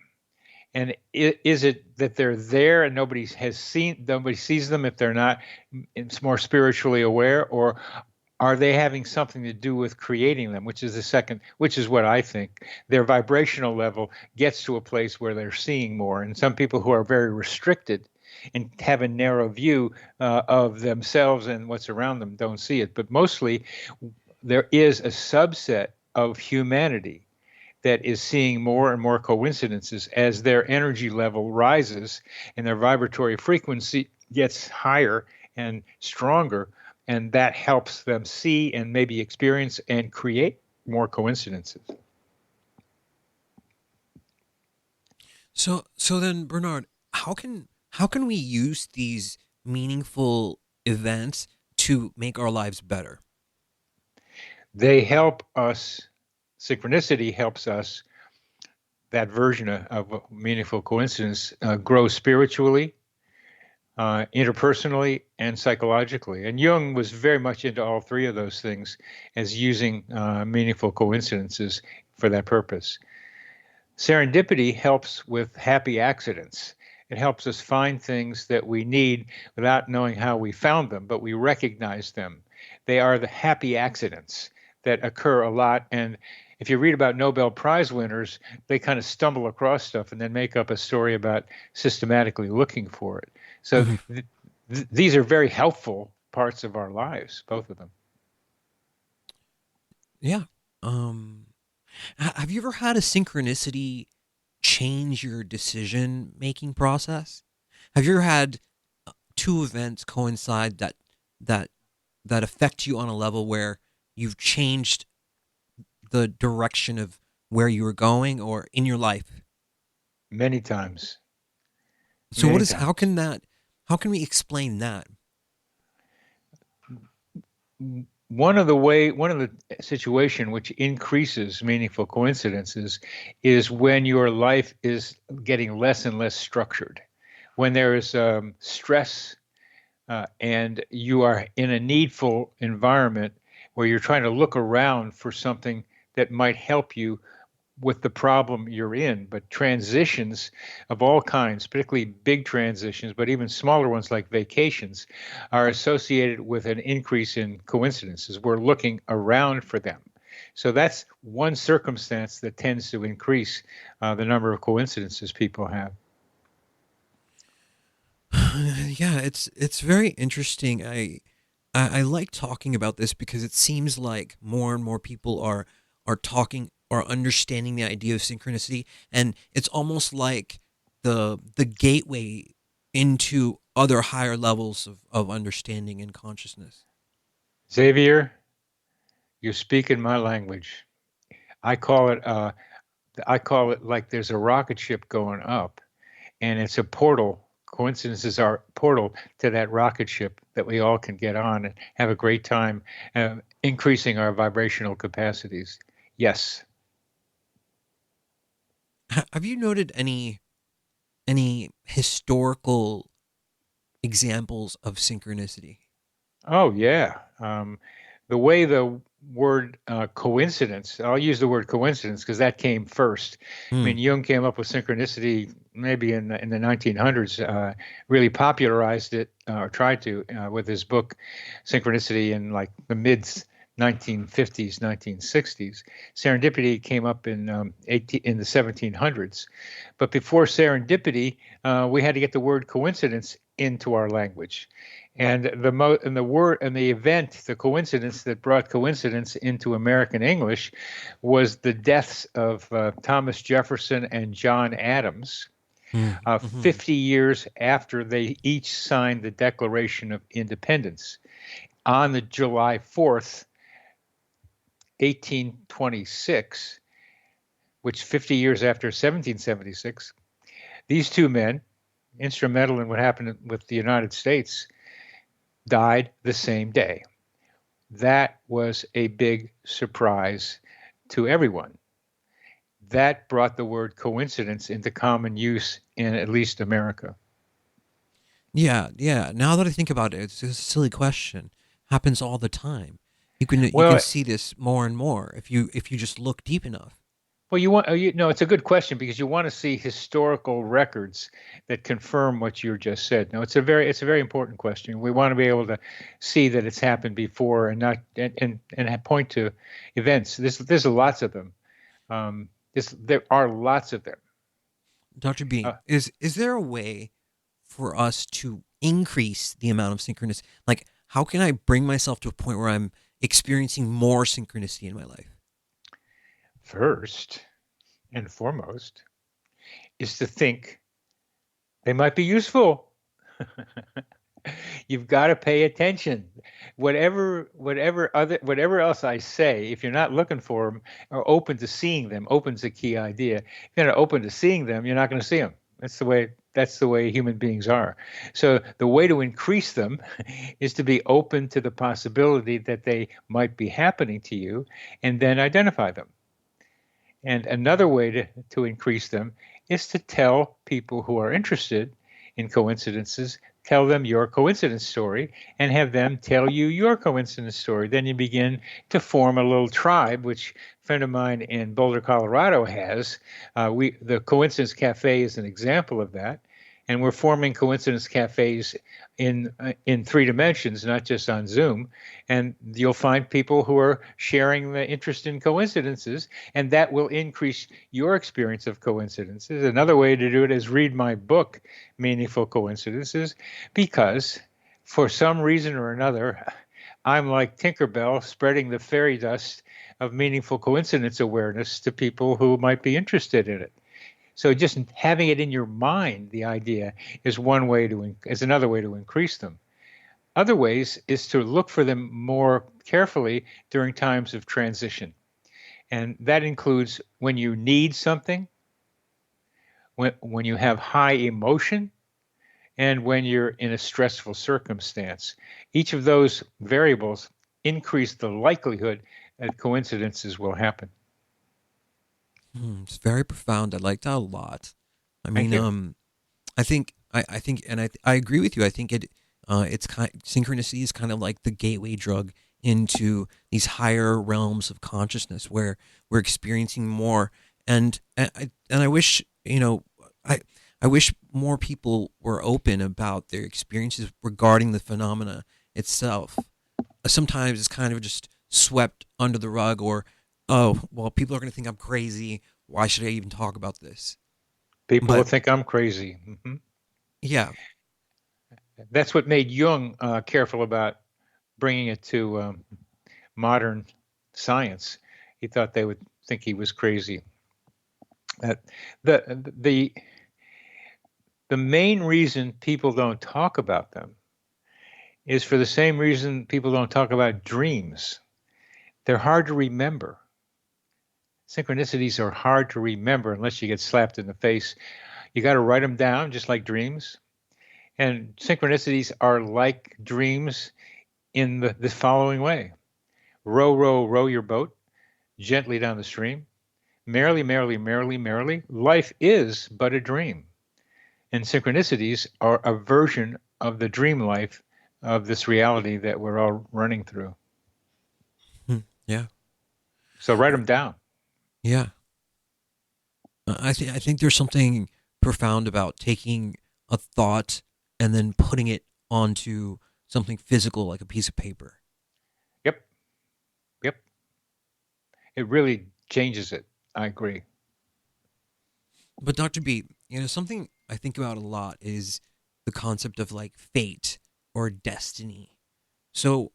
And is it that they're there and nobody sees them if they're not more spiritually aware, or are they having something to do with creating them, which is what I think. Their vibrational level gets to a place where they're seeing more. And some people who are very restricted and have a narrow view of themselves and what's around them don't see it. But mostly there is a subset of humanity that is seeing more and more coincidences as their energy level rises and their vibratory frequency gets higher and stronger, and that helps them see and maybe experience and create more coincidences. So then, Bernard, how can we use these meaningful events to make our lives better? They help us. Synchronicity helps us, that version of meaningful coincidence, grow spiritually, interpersonally, and psychologically. And Jung was very much into all three of those things as using meaningful coincidences for that purpose. Serendipity helps with happy accidents. It helps us find things that we need without knowing how we found them, but we recognize them. They are the happy accidents that occur a lot. And if you read about Nobel Prize winners, they kind of stumble across stuff and then make up a story about systematically looking for it. So these are very helpful parts of our lives, both of them. Yeah. Have you ever had a synchronicity change your decision-making process? Have you ever had two events coincide that affect you on a level where you've changed the direction of where you were going or in your life? Many times. So many what is, times. how can we explain that? One of the situation which increases meaningful coincidences is when your life is getting less and less structured. When there is stress and you are in a needful environment where you're trying to look around for something that might help you with the problem you're in. But transitions of all kinds, particularly big transitions, but even smaller ones like vacations, are associated with an increase in coincidences. We're looking around for them. So that's one circumstance that tends to increase the number of coincidences people have. Yeah, it's very interesting. I like talking about this because it seems like more and more people are talking or understanding the idea of synchronicity, and it's almost like the gateway into other higher levels of understanding and consciousness. Xavier, you speak in my language. I call it I call it like there's a rocket ship going up, and it's a portal. Coincidences are a portal to that rocket ship that we all can get on and have a great time, increasing our vibrational capacities. Yes. Have you noted any historical examples of synchronicity? Oh, yeah. The way the word coincidence, I'll use the word coincidence because that came first. I Hmm. mean, Jung came up with synchronicity maybe in the 1900s, really popularized it or tried to with his book Synchronicity in like the mid 1950s, 1960s. Serendipity came up in the 1700s. But before serendipity, we had to get the word coincidence into our language. And the event, the coincidence that brought coincidence into American English was the deaths of Thomas Jefferson and John Adams, Hmm. Hmm. 50 years after they each signed the Declaration of Independence. On the July 4th, 1826, which 50 years after 1776, these two men, instrumental in what happened with the United States, died the same day. That was a big surprise to everyone. That brought the word coincidence into common use in at least America. Yeah, yeah. Now that I think about it, it's a silly question. Happens all the time. You can Well, see this more and more if you just look deep enough. you want it's a good question because you want to see historical records that confirm what you just said. No, it's a very important question. We want to be able to see that it's happened before and not and point to events. There's lots of them. There are lots of them. Dr. Uh, Beam, is there a way for us to increase the amount of synchronicity? Like, how can I bring myself to a point where I'm experiencing more synchronicity in my life? First and foremost is to think they might be useful. You've got to pay attention. Whatever else I say, if you're not looking for them or open to seeing them, open's a key idea. If you're not open to seeing them, you're not going to see them. That's the way human beings are. So the way to increase them is to be open to the possibility that they might be happening to you and then identify them. And another way to increase them is to tell people who are interested in coincidences, tell them your coincidence story and have them tell you your coincidence story. Then you begin to form a little tribe, which a friend of mine in Boulder, Colorado has. The Coincidence Cafe is an example of that. And we're forming coincidence cafes in three dimensions, not just on Zoom. And you'll find people who are sharing the interest in coincidences, and that will increase your experience of coincidences. Another way to do it is read my book, Meaningful Coincidences, because for some reason or another, I'm like Tinkerbell spreading the fairy dust of meaningful coincidence awareness to people who might be interested in it. So just having it in your mind, the idea is another way to increase them. Other ways is to look for them more carefully during times of transition. And that includes when you need something, when you have high emotion, and when you're in a stressful circumstance. Each of those variables increase the likelihood that coincidences will happen. It's very profound. I liked that a lot. I Thank mean, you. I think, and I agree with you. I think it's synchronicity is kind of like the gateway drug into these higher realms of consciousness where we're experiencing more. And I wish, I I wish more people were open about their experiences regarding the phenomena itself. Sometimes it's kind of just swept under the rug, or oh, well, people are going to think I'm crazy. Why should I even talk about this? People will But think I'm crazy. yeah. That's what made Jung careful about bringing it to modern science. He thought they would think he was crazy. Uh, the the the main reason people don't talk about them is for the same reason people don't talk about dreams. They're hard to remember. Synchronicities are hard to remember unless you get slapped in the face. You got to write them down, just like dreams. And synchronicities are like dreams in the following way: row, row, row your boat gently down the stream. Merrily, merrily, merrily, merrily, life is but a dream. And synchronicities are a version of the dream life of this reality that we're all running through. Yeah. So write them down. Yeah. I think there's something profound about taking a thought and then putting it onto something physical like a piece of paper. Yep. Yep. It really changes it. I agree. But Dr. B, something I think about a lot is the concept of like fate or destiny. So,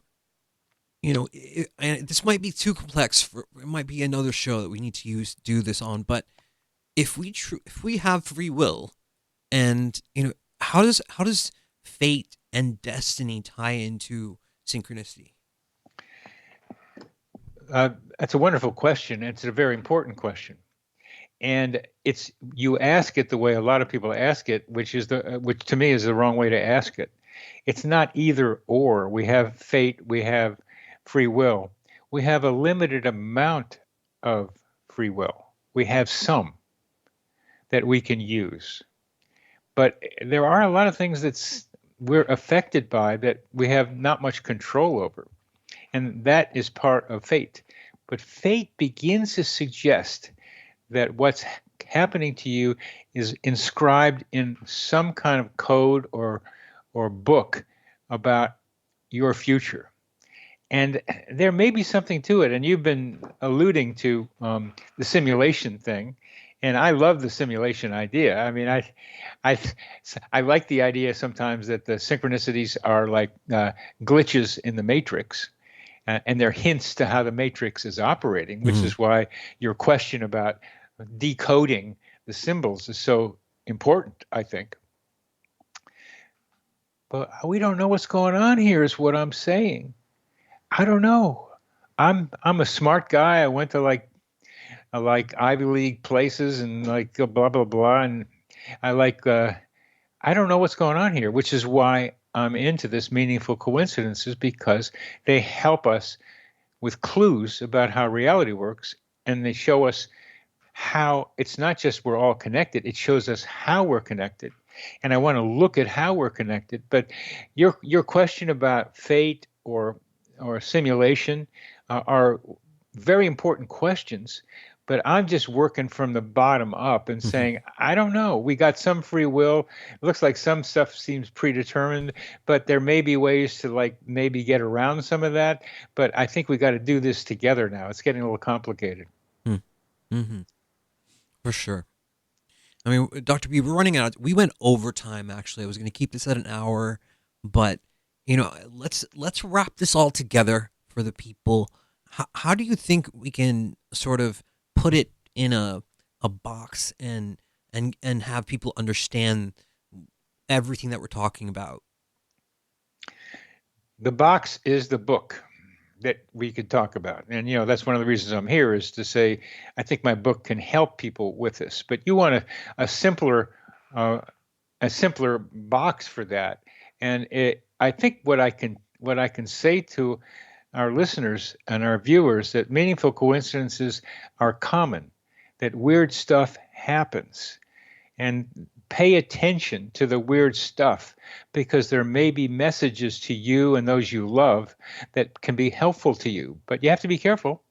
and this might be too complex for it might be another show that we need to do this on, but if we have free will, and how does fate and destiny tie into synchronicity? That's a wonderful question. It's a very important question, and you ask it the way a lot of people ask it, which to me is the wrong way to ask it. It's not either or. We have fate. We have free will. We have a limited amount of free will. We have some that we can use, but there are a lot of things that we're affected by that we have not much control over. And that is part of fate. But fate begins to suggest that what's happening to you is inscribed in some kind of code or book about your future. And there may be something to it. And you've been alluding to the simulation thing. And I love the simulation idea. I mean, I like the idea sometimes that the synchronicities are like glitches in the matrix. And they're hints to how the matrix is operating, which is why your question about decoding the symbols is so important, I think. But we don't know what's going on here, is what I'm saying. I don't know. I'm a smart guy. I went to like Ivy League places and like blah blah blah, and I don't know what's going on here, which is why I'm into this meaningful coincidences, because they help us with clues about how reality works, and they show us how it's not just we're all connected, it shows us how we're connected. And I want to look at how we're connected. But your question about fate or simulation are very important questions. But I'm just working from the bottom up and saying, I don't know. We got some free will. It looks like some stuff seems predetermined, but there may be ways to like maybe get around some of that. But I think we got to do this together now. It's getting a little complicated. Mm-hmm. For sure. I mean, Dr. B, we're running out. We went overtime. Actually, I was going to keep this at an hour, but let's wrap this all together for the people. How do you think we can sort of put it in a box and have people understand everything that we're talking about? The box is the book that we could talk about. And, that's one of the reasons I'm here, is to say, I think my book can help people with this. But you want a simpler a simpler box for that. And I think what I can say to our listeners and our viewers, that meaningful coincidences are common, that weird stuff happens, and pay attention to the weird stuff, because there may be messages to you and those you love that can be helpful to you. But you have to be careful.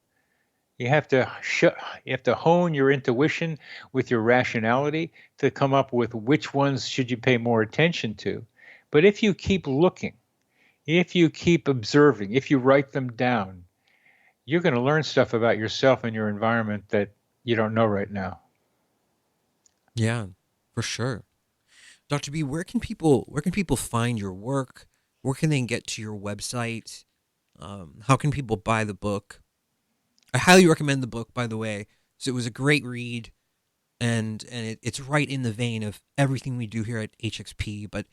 You have to hone your intuition with your rationality to come up with which ones should you pay more attention to. But if you keep looking, if you keep observing, if you write them down, you're going to learn stuff about yourself and your environment that you don't know right now. Yeah, for sure. Dr. B, where can people find your work? Where can they get to your website? How can people buy the book? I highly recommend the book, by the way. So it was a great read, and it's right in the vein of everything we do here at HXP. But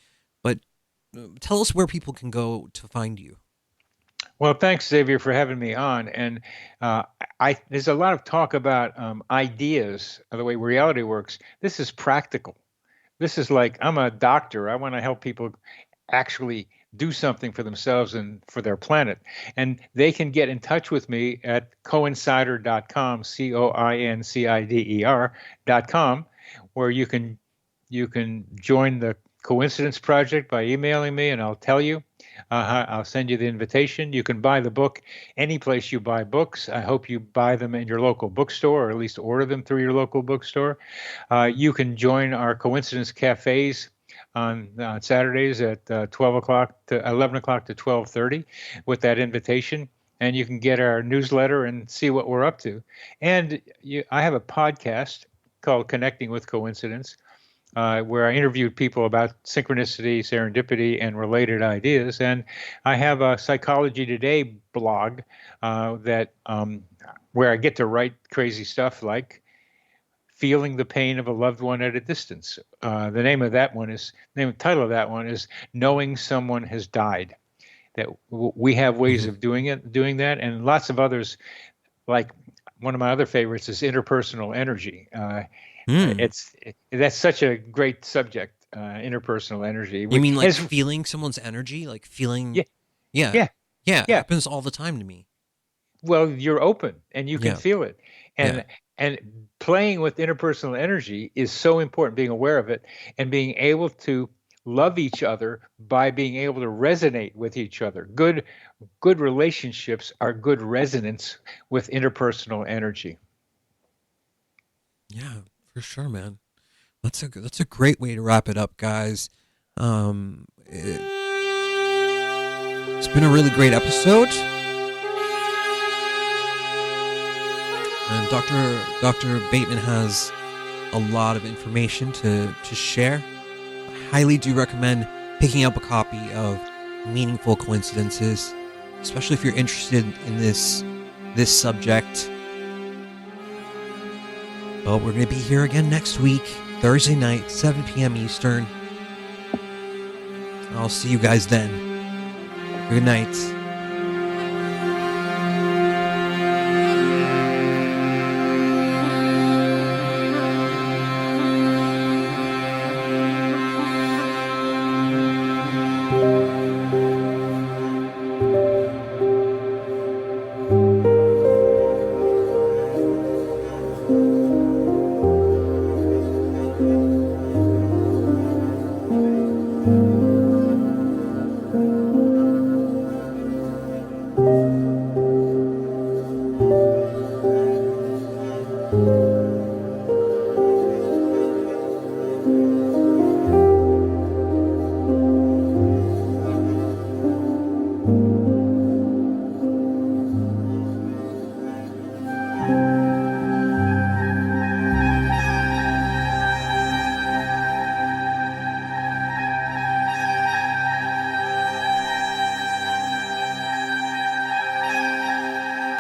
tell us where people can go to find you. Well, thanks, Xavier, for having me on. And there's a lot of talk about ideas of the way reality works. This is practical. This is like, I'm a doctor. I want to help people actually do something for themselves and for their planet. And they can get in touch with me at coincider.com, coincider.com, where you can join the Coincidence Project by emailing me, and I'll tell you. I'll send you the invitation. You can buy the book any place you buy books. I hope you buy them in your local bookstore, or at least order them through your local bookstore. You can join our Coincidence Cafes on Saturdays at 11 o'clock to 12:30 with that invitation. And you can get our newsletter and see what we're up to. And I have a podcast called Connecting with Coincidence, where I interviewed people about synchronicity, serendipity, and related ideas. And I have a Psychology Today blog where I get to write crazy stuff like feeling the pain of a loved one at a distance. The title of that one is Knowing Someone Has Died. That we have ways of doing that, and lots of others. Like one of my other favorites is interpersonal energy. That's such a great subject, interpersonal energy. You mean like feeling someone's energy, like feeling? Yeah. It happens all the time to me. Well, you're open and you can feel it, and playing with interpersonal energy is so important. Being aware of it and being able to love each other by being able to resonate with each other. Good relationships are good resonance with interpersonal energy. Yeah. For sure, man. That's a great way to wrap it up, guys. It's been a really great episode, and Dr. Beitman has a lot of information to share. I highly do recommend picking up a copy of Meaningful Coincidences, especially if you're interested in this subject. Well, we're going to be here again next week, Thursday night, 7 p.m. Eastern. I'll see you guys then. Good night.